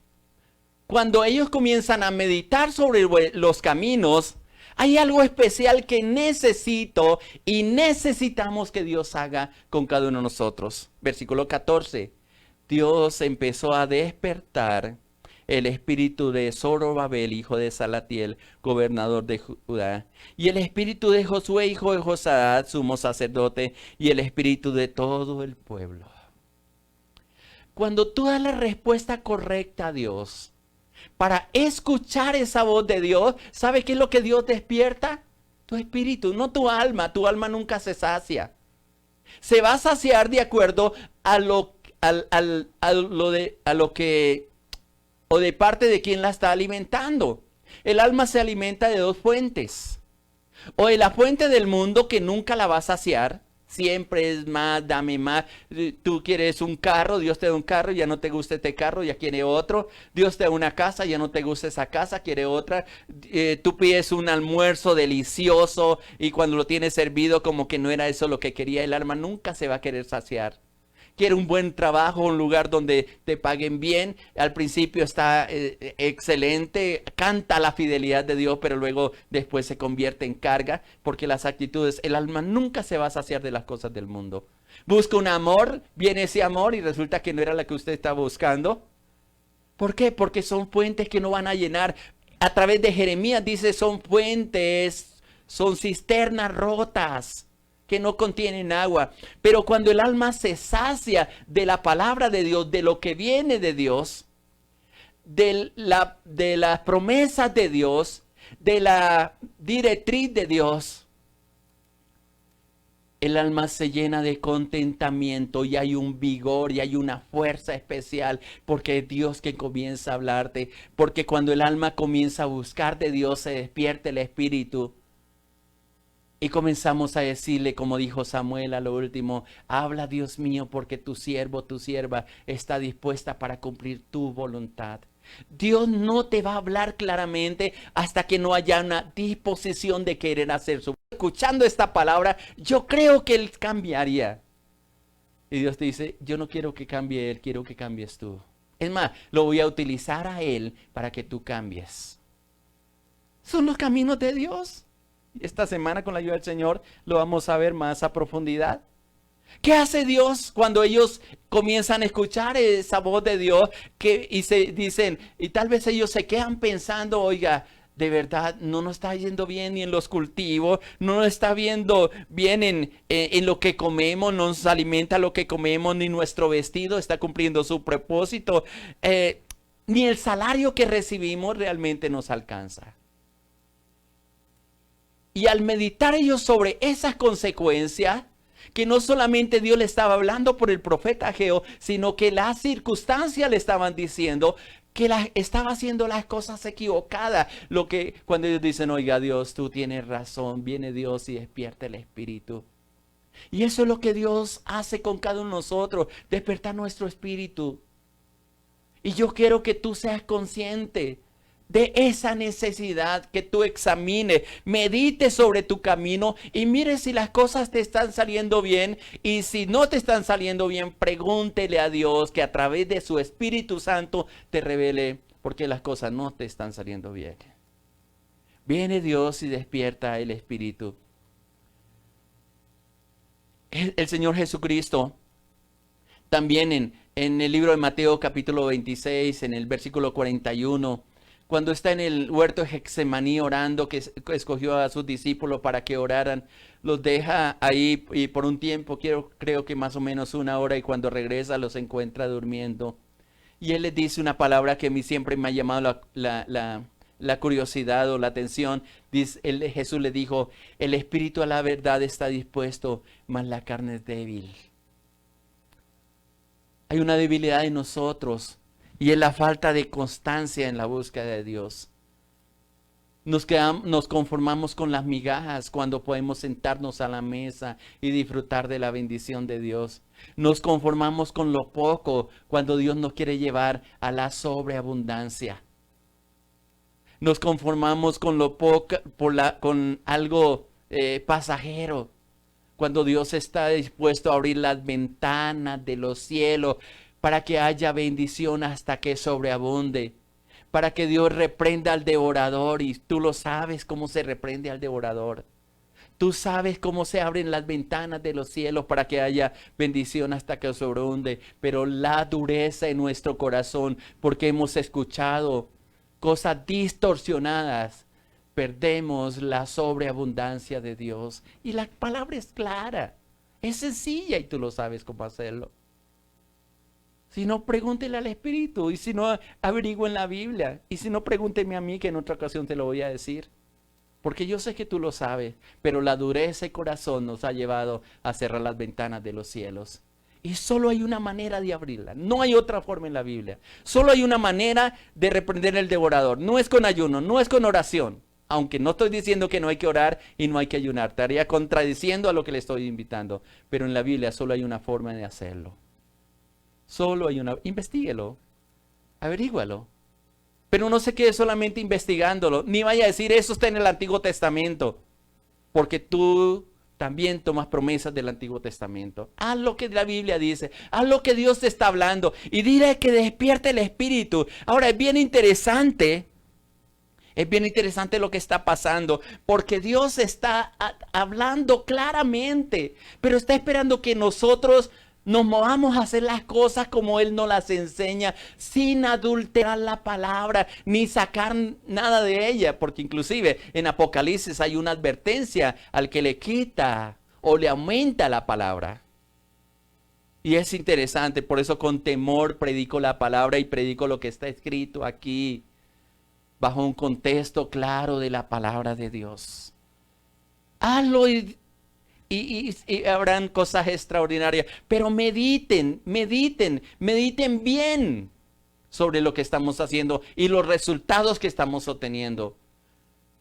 Cuando ellos comienzan a meditar sobre los caminos, hay algo especial que necesito y necesitamos que Dios haga con cada uno de nosotros. Versículo 14. Dios empezó a despertar el espíritu de Zorobabel, hijo de Salatiel, gobernador de Judá, y el espíritu de Josué, hijo de Josadat, sumo sacerdote, y el espíritu de todo el pueblo. Cuando tú das la respuesta correcta a Dios, para escuchar esa voz de Dios, ¿sabe qué es lo que Dios despierta? Tu espíritu, no tu alma. Tu alma nunca se sacia. Se va a saciar de acuerdo a lo que o de parte de quien la está alimentando. El alma se alimenta de dos fuentes. O de la fuente del mundo que nunca la va a saciar. Siempre es más, dame más. Tú quieres un carro, Dios te da un carro, ya no te gusta este carro, ya quiere otro. Dios te da una casa, ya no te gusta esa casa, quiere otra. Tú pides un almuerzo delicioso y cuando lo tienes servido como que no era eso lo que quería. El alma nunca se va a querer saciar. Quiere un buen trabajo, un lugar donde te paguen bien. Al principio está excelente, canta la fidelidad de Dios, pero luego después se convierte en carga, porque las actitudes, el alma nunca se va a saciar de las cosas del mundo. Busca un amor, viene ese amor y resulta que no era la que usted estaba buscando. ¿Por qué? Porque son fuentes que no van a llenar. A través de Jeremías dice, son fuentes, son cisternas rotas que no contienen agua. Pero cuando el alma se sacia de la palabra de Dios, de lo que viene de Dios, de las promesas de Dios, de la directriz de Dios, el alma se llena de contentamiento y hay un vigor y hay una fuerza especial porque es Dios que comienza a hablarte. Porque cuando el alma comienza a buscar de Dios, se despierta el espíritu. Y comenzamos a decirle, como dijo Samuel a lo último, habla Dios mío, porque tu siervo, tu sierva está dispuesta para cumplir tu voluntad. Dios no te va a hablar claramente hasta que no haya una disposición de querer hacer su. Escuchando esta palabra, yo creo que Él cambiaría. Y Dios te dice, yo no quiero que cambie Él, quiero que cambies tú. Es más, lo voy a utilizar a Él para que tú cambies. Son los caminos de Dios. Esta semana con la ayuda del Señor lo vamos a ver más a profundidad. ¿Qué hace Dios cuando ellos comienzan a escuchar esa voz de Dios y se dicen, y tal vez ellos se quedan pensando, oiga, de verdad no nos está yendo bien ni en los cultivos, no nos está viendo bien en lo que comemos, no nos alimenta lo que comemos, ni nuestro vestido está cumpliendo su propósito, ni el salario que recibimos realmente nos alcanza? Y al meditar ellos sobre esas consecuencias, que no solamente Dios le estaba hablando por el profeta Ageo, sino que las circunstancias le estaban diciendo que estaba haciendo las cosas equivocadas. Cuando ellos dicen, oiga Dios, tú tienes razón, viene Dios y despierta el espíritu. Y eso es lo que Dios hace con cada uno de nosotros, despertar nuestro espíritu. Y yo quiero que tú seas consciente de esa necesidad, que tú examines, medites sobre tu camino y mire si las cosas te están saliendo bien. Y si no te están saliendo bien, pregúntele a Dios que a través de su Espíritu Santo te revele por qué las cosas no te están saliendo bien. Viene Dios y despierta el Espíritu. El Señor Jesucristo también en el libro de Mateo capítulo 26, en el versículo 41, cuando está en el huerto de Getsemaní orando, que escogió a sus discípulos para que oraran, los deja ahí y por un tiempo, creo que más o menos una hora, y cuando regresa los encuentra durmiendo. Y Él les dice una palabra que a mí siempre me ha llamado la curiosidad o la atención. Jesús le dijo, el espíritu a la verdad está dispuesto, mas la carne es débil. Hay una debilidad en nosotros. Y es la falta de constancia en la búsqueda de Dios. Nos conformamos con las migajas cuando podemos sentarnos a la mesa y disfrutar de la bendición de Dios. Nos conformamos con lo poco cuando Dios nos quiere llevar a la sobreabundancia. Nos conformamos con lo poco, con algo pasajero, cuando Dios está dispuesto a abrir las ventanas de los cielos para que haya bendición hasta que sobreabunde, para que Dios reprenda al devorador. Y tú lo sabes cómo se reprende al devorador. Tú sabes cómo se abren las ventanas de los cielos para que haya bendición hasta que sobreabunde. Pero la dureza en nuestro corazón, porque hemos escuchado cosas distorsionadas, perdemos la sobreabundancia de Dios. Y la palabra es clara, es sencilla y tú lo sabes cómo hacerlo. Si no, pregúntele al Espíritu. Y si no, averigüe en la Biblia. Y si no, pregúnteme a mí, que en otra ocasión te lo voy a decir. Porque yo sé que tú lo sabes, pero la dureza de corazón nos ha llevado a cerrar las ventanas de los cielos. Y solo hay una manera de abrirla. No hay otra forma en la Biblia. Solo hay una manera de reprender el devorador. No es con ayuno, no es con oración. Aunque no estoy diciendo que no hay que orar y no hay que ayunar. Estaría contradiciendo a lo que le estoy invitando. Pero en la Biblia solo hay una forma de hacerlo. Solo hay una. Investíguelo. Averígualo. Pero no se quede solamente investigándolo. Ni vaya a decir eso está en el Antiguo Testamento. Porque tú también tomas promesas del Antiguo Testamento. Haz lo que la Biblia dice. Haz lo que Dios te está hablando. Y dile que despierte el espíritu. Ahora es bien interesante. Es bien interesante lo que está pasando. Porque Dios está hablando claramente. Pero está esperando que nosotros nos movamos a hacer las cosas como Él nos las enseña, sin adulterar la palabra, ni sacar nada de ella, porque inclusive en Apocalipsis hay una advertencia al que le quita o le aumenta la palabra. Y es interesante, por eso con temor predico la palabra y predico lo que está escrito aquí, bajo un contexto claro de la palabra de Dios. Hazlo y habrán cosas extraordinarias. Pero mediten bien sobre lo que estamos haciendo y los resultados que estamos obteniendo.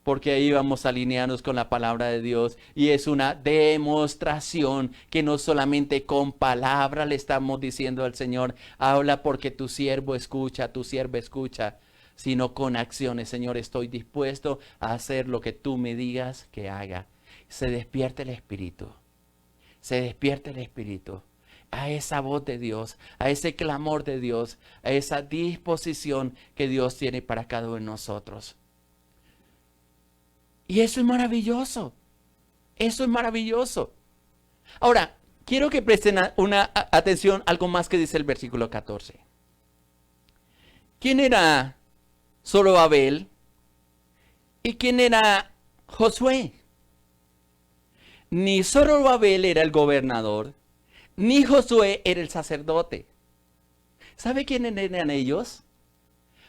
Porque ahí vamos a alinearnos con la palabra de Dios. Y es una demostración que no solamente con palabra le estamos diciendo al Señor, habla porque tu siervo escucha, tu sierva escucha, sino con acciones. Señor, estoy dispuesto a hacer lo que tú me digas que haga. Se despierta el Espíritu. Se despierta el Espíritu. A esa voz de Dios, a ese clamor de Dios, a esa disposición que Dios tiene para cada uno de nosotros. Y eso es maravilloso. Eso es maravilloso. Ahora, quiero que presten atención a algo más que dice el versículo 14. ¿Quién era Zorobabel? ¿Y quién era Josué? Ni Zorobabel era el gobernador, ni Josué era el sacerdote. ¿Sabe quiénes eran ellos?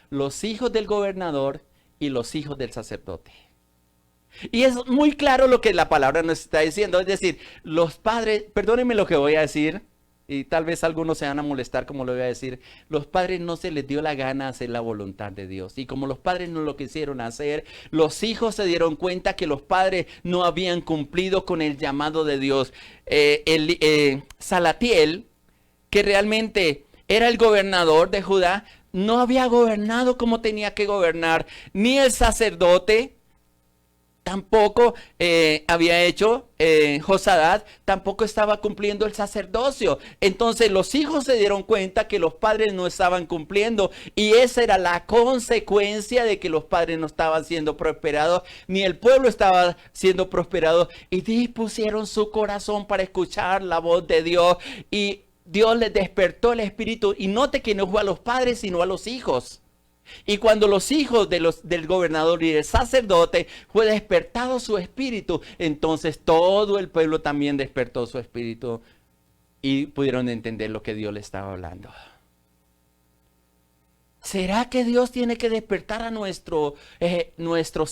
Los hijos del gobernador y los hijos del sacerdote. Y es muy claro lo que la palabra nos está diciendo. Es decir, los padres, perdónenme lo que voy a decir, y tal vez algunos se van a molestar como lo voy a decir. Los padres no se les dio la gana hacer la voluntad de Dios. Y como los padres no lo quisieron hacer, los hijos se dieron cuenta que los padres no habían cumplido con el llamado de Dios. Salatiel, que realmente era el gobernador de Judá, no había gobernado como tenía que gobernar. Ni el sacerdote tampoco había hecho, Josadat tampoco estaba cumpliendo el sacerdocio. Entonces los hijos se dieron cuenta que los padres no estaban cumpliendo, y esa era la consecuencia de que los padres no estaban siendo prosperados, ni el pueblo estaba siendo prosperado, y dispusieron su corazón para escuchar la voz de Dios, y Dios les despertó el espíritu. Y note que no fue a los padres sino a los hijos. Y cuando los hijos del gobernador y del sacerdote fue despertado su espíritu, entonces todo el pueblo también despertó su espíritu y pudieron entender lo que Dios le estaba hablando. ¿Será que Dios tiene que despertar a nuestros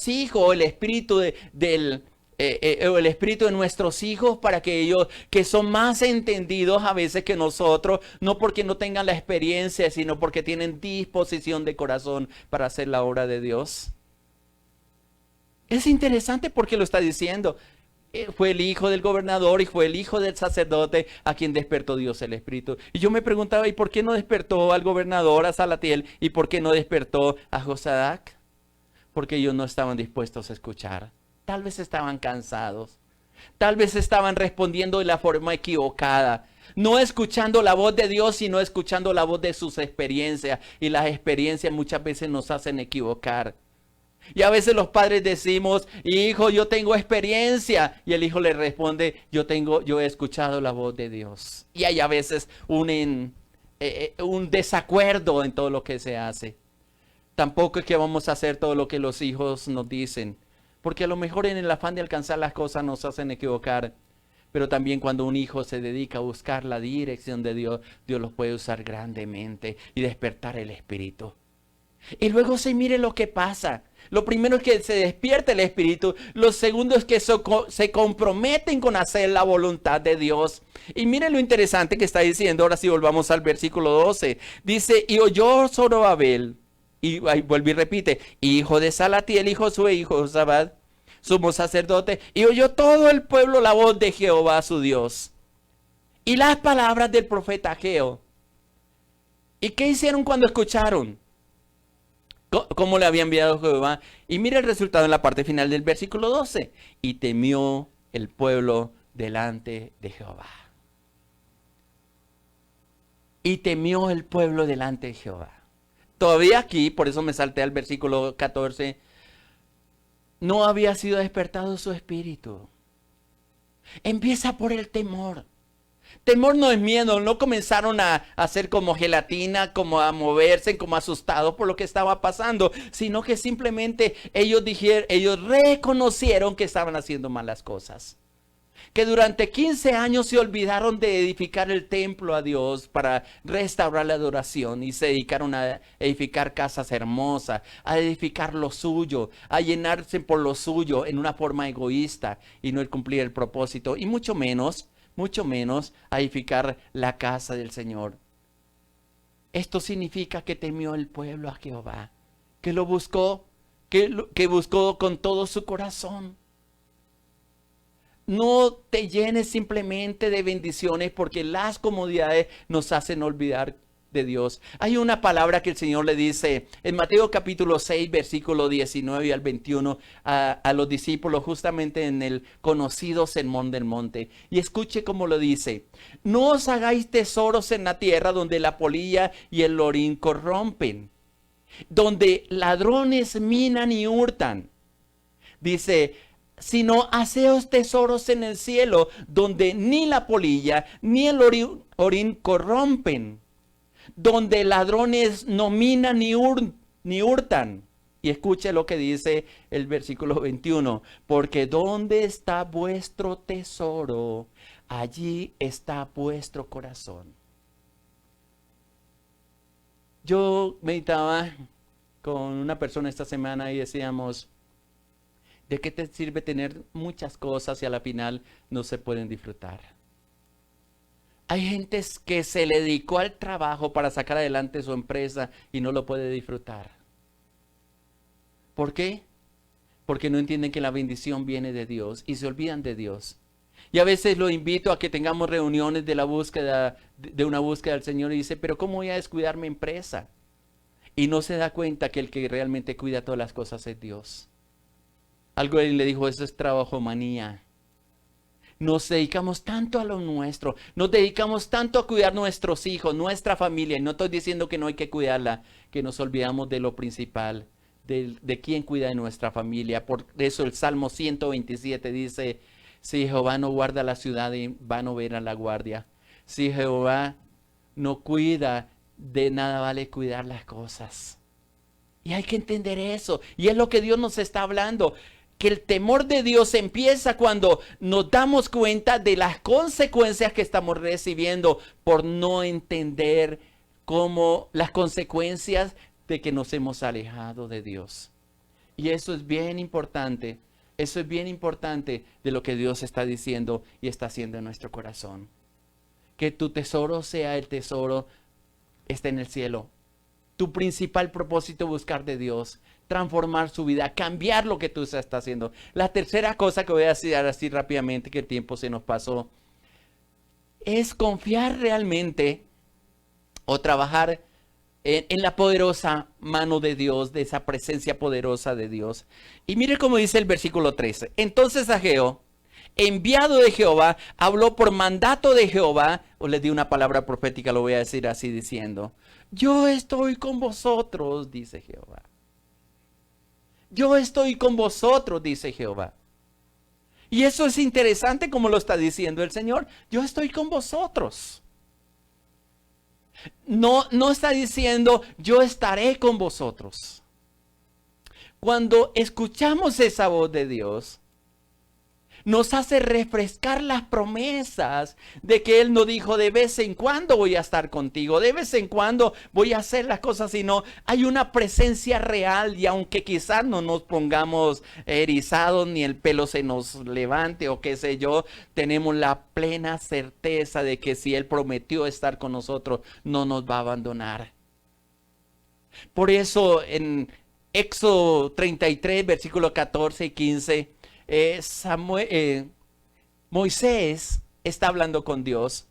hijos, el espíritu el espíritu de nuestros hijos, para que ellos, que son más entendidos a veces que nosotros, no porque no tengan la experiencia, sino porque tienen disposición de corazón para hacer la obra de Dios? Es interesante porque lo está diciendo. Fue el hijo del gobernador y fue el hijo del sacerdote a quien despertó Dios el espíritu. Y yo me preguntaba, ¿y por qué no despertó al gobernador, a Salatiel? ¿Y por qué no despertó a Josadac? Porque ellos no estaban dispuestos a escuchar. Tal vez estaban cansados. Tal vez estaban respondiendo de la forma equivocada. No escuchando la voz de Dios, sino escuchando la voz de sus experiencias. Y las experiencias muchas veces nos hacen equivocar. Y a veces los padres decimos, hijo, yo tengo experiencia. Y el hijo le responde, yo he escuchado la voz de Dios. Y hay a veces un desacuerdo en todo lo que se hace. Tampoco es que vamos a hacer todo lo que los hijos nos dicen. Porque a lo mejor en el afán de alcanzar las cosas nos hacen equivocar. Pero también cuando un hijo se dedica a buscar la dirección de Dios, Dios los puede usar grandemente y despertar el espíritu. Y luego se mire lo que pasa. Lo primero es que se despierta el espíritu. Lo segundo es que se comprometen con hacer la voluntad de Dios. Y miren lo interesante que está diciendo. Ahora sí volvamos al versículo 12. Dice, y oyó Zorobabel. Y ahí vuelve y repite, hijo de Salatiel, hijo de Josué, hijo de Josabad, sumo sacerdote. Y oyó todo el pueblo la voz de Jehová su Dios. Y las palabras del profeta Ageo. ¿Y qué hicieron cuando escucharon? ¿Cómo le había enviado Jehová? Y mira el resultado en la parte final del versículo 12. Y temió el pueblo delante de Jehová. Y temió el pueblo delante de Jehová. Todavía aquí, por eso me salté al versículo 14, no había sido despertado su espíritu. Empieza por el temor. Temor no es miedo, no comenzaron a hacer como gelatina, como a moverse, como asustados por lo que estaba pasando, sino que simplemente ellos reconocieron que estaban haciendo malas cosas. Que durante 15 años se olvidaron de edificar el templo a Dios para restaurar la adoración y se dedicaron a edificar casas hermosas, a edificar lo suyo, a llenarse por lo suyo en una forma egoísta y no el cumplir el propósito y mucho menos a edificar la casa del Señor. Esto significa que temió el pueblo a Jehová, que lo buscó, que buscó con todo su corazón. No te llenes simplemente de bendiciones porque las comodidades nos hacen olvidar de Dios. Hay una palabra que el Señor le dice en Mateo capítulo 6, versículo 19 al 21 a los discípulos justamente en el conocido Sermón del Monte. Y escuche cómo lo dice. No os hagáis tesoros en la tierra donde la polilla y el orín corrompen, donde ladrones minan y hurtan. Dice, sino haceos tesoros en el cielo donde ni la polilla ni el orín corrompen, donde ladrones no minan ni hurtan. Y escuche lo que dice el versículo 21. Porque donde está vuestro tesoro, allí está vuestro corazón. Yo meditaba con una persona esta semana y decíamos, ¿de qué te sirve tener muchas cosas y a la final no se pueden disfrutar? Hay gente que se le dedicó al trabajo para sacar adelante su empresa y no lo puede disfrutar. ¿Por qué? Porque no entienden que la bendición viene de Dios y se olvidan de Dios. Y a veces lo invito a que tengamos reuniones de la búsqueda, de una búsqueda del Señor y dice, pero ¿cómo voy a descuidar mi empresa? Y no se da cuenta que el que realmente cuida todas las cosas es Dios. Algo él le dijo, eso es trabajomanía. Nos dedicamos tanto a lo nuestro, nos dedicamos tanto a cuidar nuestros hijos, nuestra familia. Y no estoy diciendo que no hay que cuidarla, que nos olvidamos de lo principal, de quién cuida de nuestra familia. Por eso el Salmo 127 dice, si Jehová no guarda la ciudad, en vano verá la guardia. Si Jehová no cuida, de nada vale cuidar las cosas. Y hay que entender eso. Y es lo que Dios nos está hablando. Que el temor de Dios empieza cuando nos damos cuenta de las consecuencias que estamos recibiendo por no entender cómo las consecuencias de que nos hemos alejado de Dios. Y eso es bien importante. Eso es bien importante de lo que Dios está diciendo y está haciendo en nuestro corazón. Que tu tesoro sea el tesoro, esté en el cielo. Tu principal propósito, buscar de Dios, transformar su vida, cambiar lo que tú estás haciendo. La tercera cosa que voy a decir así rápidamente, que el tiempo se nos pasó, es confiar realmente o trabajar en la poderosa mano de Dios, de esa presencia poderosa de Dios. Y mire cómo dice el versículo 13. Entonces Ageo, enviado de Jehová, habló por mandato de Jehová, o le di una palabra profética, lo voy a decir así diciendo, yo estoy con vosotros, dice Jehová. Yo estoy con vosotros, dice Jehová. Y eso es interesante como lo está diciendo el Señor. Yo estoy con vosotros. No está diciendo yo estaré con vosotros. Cuando escuchamos esa voz de Dios, Nos hace refrescar las promesas de que Él no dijo de vez en cuando voy a estar contigo, de vez en cuando voy a hacer las cosas, sino hay una presencia real y aunque quizás no nos pongamos erizados ni el pelo se nos levante o qué sé yo, tenemos la plena certeza de que si Él prometió estar con nosotros, no nos va a abandonar. Por eso en Éxodo 33, versículos 14 y 15, Moisés está hablando con Dios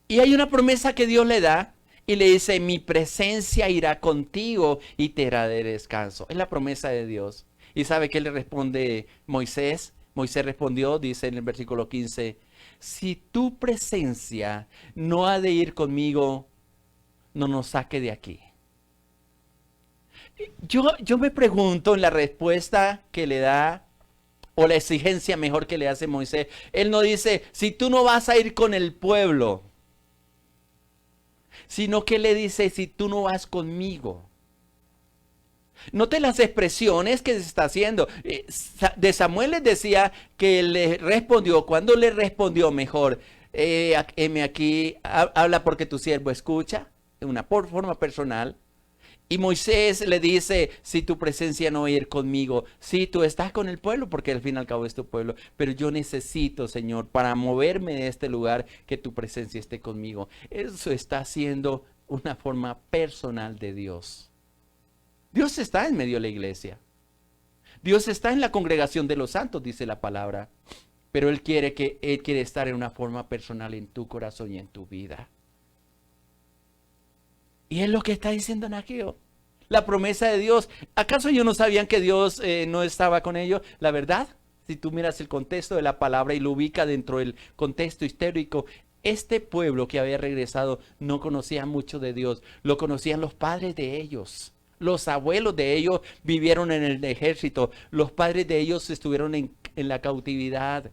y hay una promesa que Dios le da y le dice: mi presencia irá contigo y te daré descanso. Es la promesa de Dios. ¿Y sabe qué le responde Moisés? Moisés respondió, dice en el versículo 15: si tu presencia no ha de ir conmigo, no nos saque de aquí. Yo me pregunto en la respuesta que le da, o la exigencia mejor que le hace Moisés. Él no dice, si tú no vas a ir con el pueblo, sino que le dice, si tú no vas conmigo. Note las expresiones que se está haciendo. De Samuel les decía que le respondió, cuando le respondió mejor, heme aquí, habla porque tu siervo escucha, de una forma personal. Y Moisés le dice, si tu presencia no va a ir conmigo, si tú estás con el pueblo, porque al fin y al cabo es tu pueblo, pero yo necesito, Señor, para moverme de este lugar, que tu presencia esté conmigo. Eso está siendo una forma personal de Dios. Dios está en medio de la iglesia. Dios está en la congregación de los santos, dice la palabra. Pero Él quiere estar en una forma personal en tu corazón y en tu vida. Y es lo que está diciendo en Ageo. La promesa de Dios. ¿Acaso ellos no sabían que Dios no estaba con ellos? La verdad, si tú miras el contexto de la palabra y lo ubica dentro del contexto histórico, este pueblo que había regresado no conocía mucho de Dios. Lo conocían los padres de ellos. Los abuelos de ellos vivieron en el ejército. Los padres de ellos estuvieron en la cautividad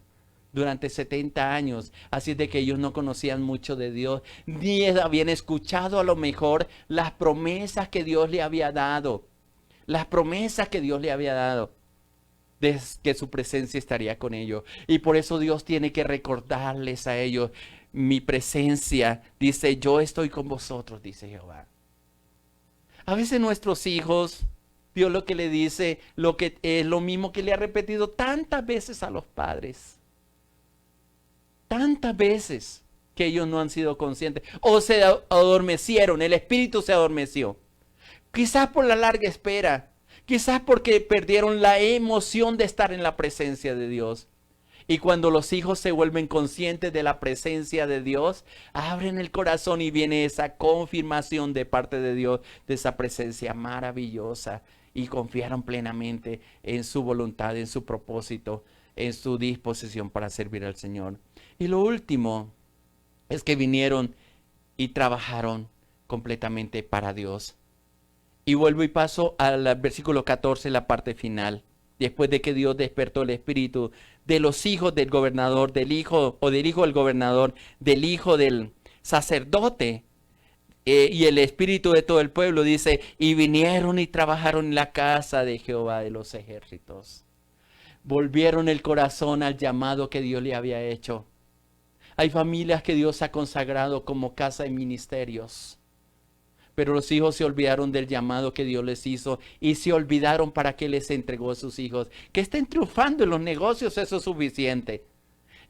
durante 70 años, así de que ellos no conocían mucho de Dios, ni habían escuchado a lo mejor las promesas que Dios le había dado, de que su presencia estaría con ellos. Y por eso Dios tiene que recordarles a ellos, mi presencia, dice, yo estoy con vosotros, dice Jehová. A veces nuestros hijos, Dios lo que le dice, lo que es lo mismo que le ha repetido tantas veces a los padres. Tantas veces que ellos no han sido conscientes o se adormecieron, el espíritu se adormeció. Quizás por la larga espera, quizás porque perdieron la emoción de estar en la presencia de Dios. Y cuando los hijos se vuelven conscientes de la presencia de Dios, abren el corazón y viene esa confirmación de parte de Dios, de esa presencia maravillosa, y confiaron plenamente en su voluntad, en su propósito, en su disposición para servir al Señor. Y lo último es que vinieron y trabajaron completamente para Dios. Y vuelvo y paso al versículo 14, la parte final. Después de que Dios despertó el espíritu de los hijos del gobernador, del hijo del gobernador, del hijo del sacerdote, y el espíritu de todo el pueblo, dice, y vinieron y trabajaron en la casa de Jehová de los ejércitos. Volvieron el corazón al llamado que Dios le había hecho. Hay familias que Dios ha consagrado como casa de ministerios, pero los hijos se olvidaron del llamado que Dios les hizo y se olvidaron para qué les entregó a sus hijos. Que estén triunfando en los negocios, eso es suficiente.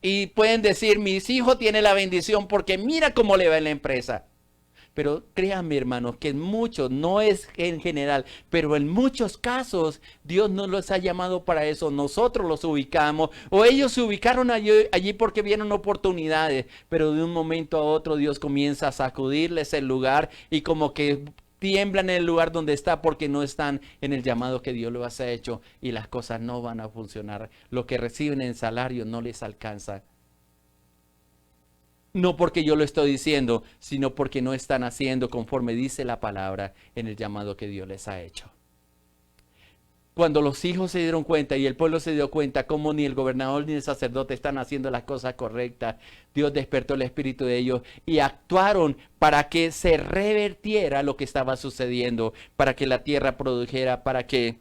Y pueden decir, mis hijos tienen la bendición porque mira cómo le va en la empresa. Pero créanme, hermanos, que en muchos, no es en general, pero en muchos casos Dios no los ha llamado para eso. Nosotros los ubicamos, o ellos se ubicaron allí porque vieron oportunidades, pero de un momento a otro Dios comienza a sacudirles el lugar y como que tiemblan en el lugar donde está porque no están en el llamado que Dios les ha hecho y las cosas no van a funcionar. Lo que reciben en salario no les alcanza. No porque yo lo estoy diciendo, sino porque no están haciendo conforme dice la palabra en el llamado que Dios les ha hecho. Cuando los hijos se dieron cuenta y el pueblo se dio cuenta cómo ni el gobernador ni el sacerdote están haciendo las cosas correctas, Dios despertó el espíritu de ellos y actuaron para que se revertiera lo que estaba sucediendo, para que la tierra produjera, para que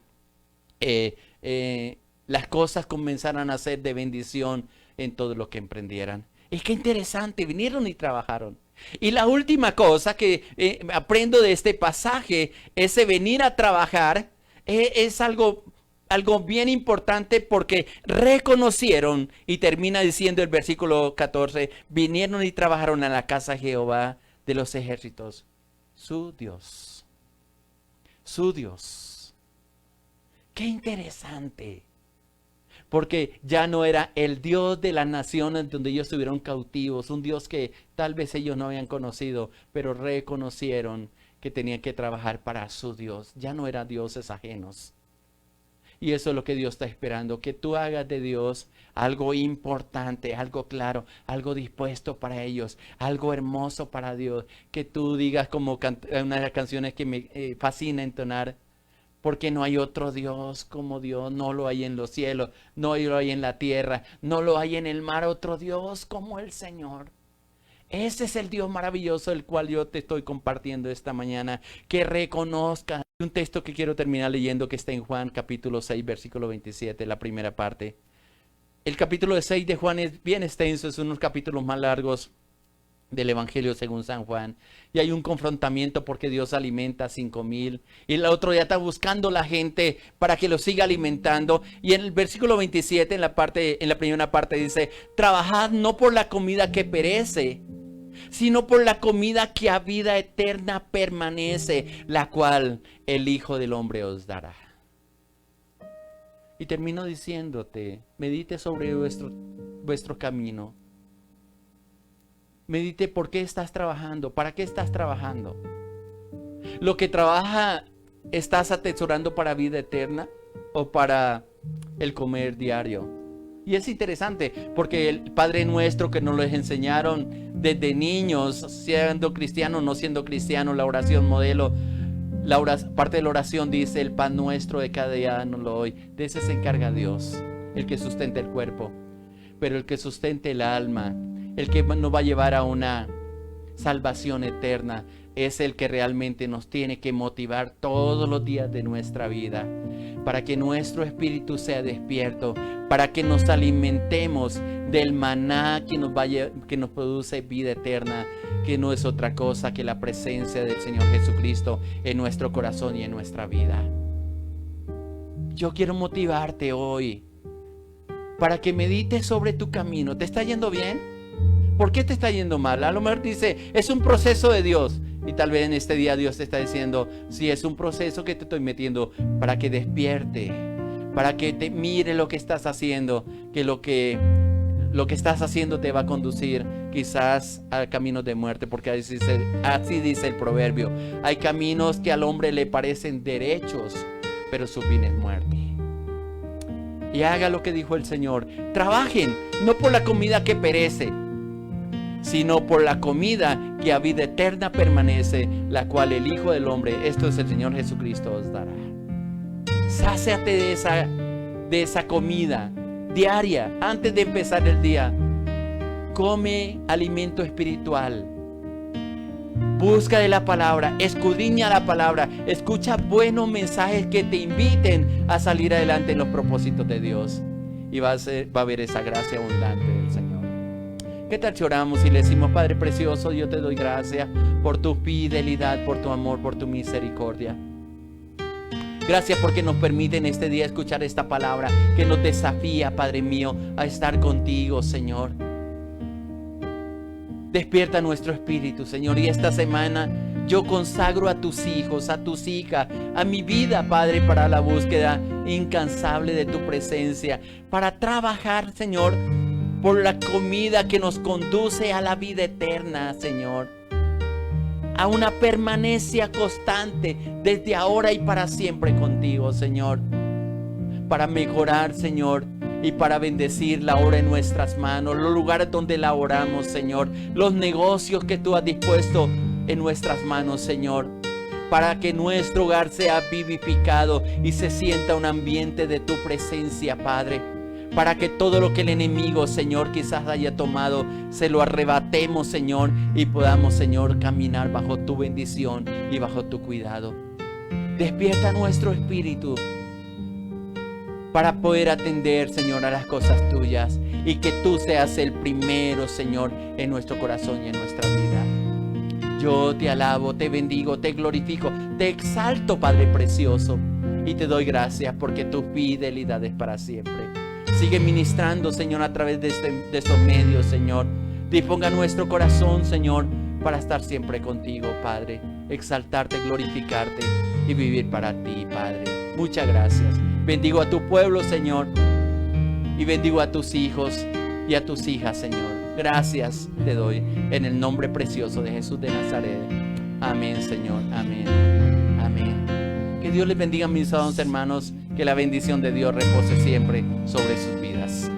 las cosas comenzaran a ser de bendición en todo lo que emprendieran. Es que interesante, vinieron y trabajaron. Y la última cosa que aprendo de este pasaje, ese venir a trabajar, es algo bien importante porque reconocieron, y termina diciendo el versículo 14, vinieron y trabajaron a la casa de Jehová de los ejércitos, su Dios. Su Dios. Qué interesante. Porque ya no era el Dios de las naciones donde ellos estuvieron cautivos, un Dios que tal vez ellos no habían conocido, pero reconocieron que tenían que trabajar para su Dios. Ya no eran dioses ajenos. Y eso es lo que Dios está esperando, que tú hagas de Dios algo importante, algo claro, algo dispuesto para ellos, algo hermoso para Dios. Que tú digas como una de las canciones que me fascina entonar, porque no hay otro Dios como Dios, no lo hay en los cielos, no lo hay en la tierra, no lo hay en el mar, otro Dios como el Señor. Ese es el Dios maravilloso del cual yo te estoy compartiendo esta mañana, que reconozcas. Un texto que quiero terminar leyendo que está en Juan capítulo 6, versículo 27, la primera parte. El capítulo 6 de Juan es bien extenso, es unos capítulos más largos del Evangelio según San Juan, y hay un confrontamiento porque Dios alimenta a 5,000 y el otro ya está buscando la gente para que lo siga alimentando. Y en el versículo 27 en la primera parte dice: trabajad no por la comida que perece, sino por la comida que a vida eterna permanece, la cual el Hijo del Hombre os dará. Y termino diciéndote, medite sobre vuestro camino. Medite por qué estás trabajando, para qué estás trabajando. Lo que trabaja, ¿estás atesorando para vida eterna o para el comer diario? Y es interesante porque el Padre Nuestro que nos lo enseñaron desde niños, siendo cristiano o no siendo cristiano, la oración modelo, parte de la oración dice: el pan nuestro de cada día nos lo doy. De ese se encarga Dios, el que sustenta el cuerpo, pero el que sustente el alma, el que nos va a llevar a una salvación eterna, es el que realmente nos tiene que motivar todos los días de nuestra vida, para que nuestro espíritu sea despierto, para que nos alimentemos del maná que nos produce vida eterna, que no es otra cosa que la presencia del Señor Jesucristo en nuestro corazón y en nuestra vida. Yo quiero motivarte hoy para que medites sobre tu camino. ¿Te está yendo bien? ¿Por qué te está yendo mal? A lo mejor dice, es un proceso de Dios. Y tal vez en este día Dios te está diciendo, sí, es un proceso que te estoy metiendo para que despierte, para que te mire lo que estás haciendo, que lo que estás haciendo te va a conducir quizás a caminos de muerte, porque así dice el proverbio. Hay caminos que al hombre le parecen derechos, pero su fin es muerte. Y haga lo que dijo el Señor. Trabajen, no por la comida que perece, sino por la comida que a vida eterna permanece, la cual el Hijo del Hombre, esto es el Señor Jesucristo, os dará. Sáciate de esa comida diaria, antes de empezar el día. Come alimento espiritual. Busca de la palabra, escudriña la palabra, escucha buenos mensajes que te inviten a salir adelante en los propósitos de Dios. Y va a haber esa gracia abundante del Señor. ¿Qué tal si oramos y le decimos: Padre precioso, yo te doy gracias por tu fidelidad, por tu amor, por tu misericordia? Gracias porque nos permite en este día escuchar esta palabra que nos desafía, Padre mío, a estar contigo, Señor. Despierta nuestro espíritu, Señor, y esta semana yo consagro a tus hijos, a tus hijas, a mi vida, Padre, para la búsqueda incansable de tu presencia, para trabajar, Señor, por la comida que nos conduce a la vida eterna, Señor, a una permanencia constante desde ahora y para siempre contigo, Señor, para mejorar, Señor, y para bendecir la obra en nuestras manos, los lugares donde laboramos, Señor, los negocios que tú has dispuesto en nuestras manos, Señor, para que nuestro hogar sea vivificado y se sienta un ambiente de tu presencia, Padre, para que todo lo que el enemigo, Señor, quizás haya tomado, se lo arrebatemos, Señor, y podamos, Señor, caminar bajo tu bendición y bajo tu cuidado. Despierta nuestro espíritu para poder atender, Señor, a las cosas tuyas, y que tú seas el primero, Señor, en nuestro corazón y en nuestra vida. Yo te alabo, te bendigo, te glorifico, te exalto, Padre precioso, y te doy gracias porque tu fidelidad es para siempre. Sigue ministrando, Señor, a través de estos medios, Señor. Disponga nuestro corazón, Señor, para estar siempre contigo, Padre. Exaltarte, glorificarte y vivir para ti, Padre. Muchas gracias. Bendigo a tu pueblo, Señor, y bendigo a tus hijos y a tus hijas, Señor. Gracias te doy en el nombre precioso de Jesús de Nazaret. Amén, Señor. Amén. Amén. Que Dios les bendiga, mis amados hermanos. Que la bendición de Dios repose siempre sobre sus vidas.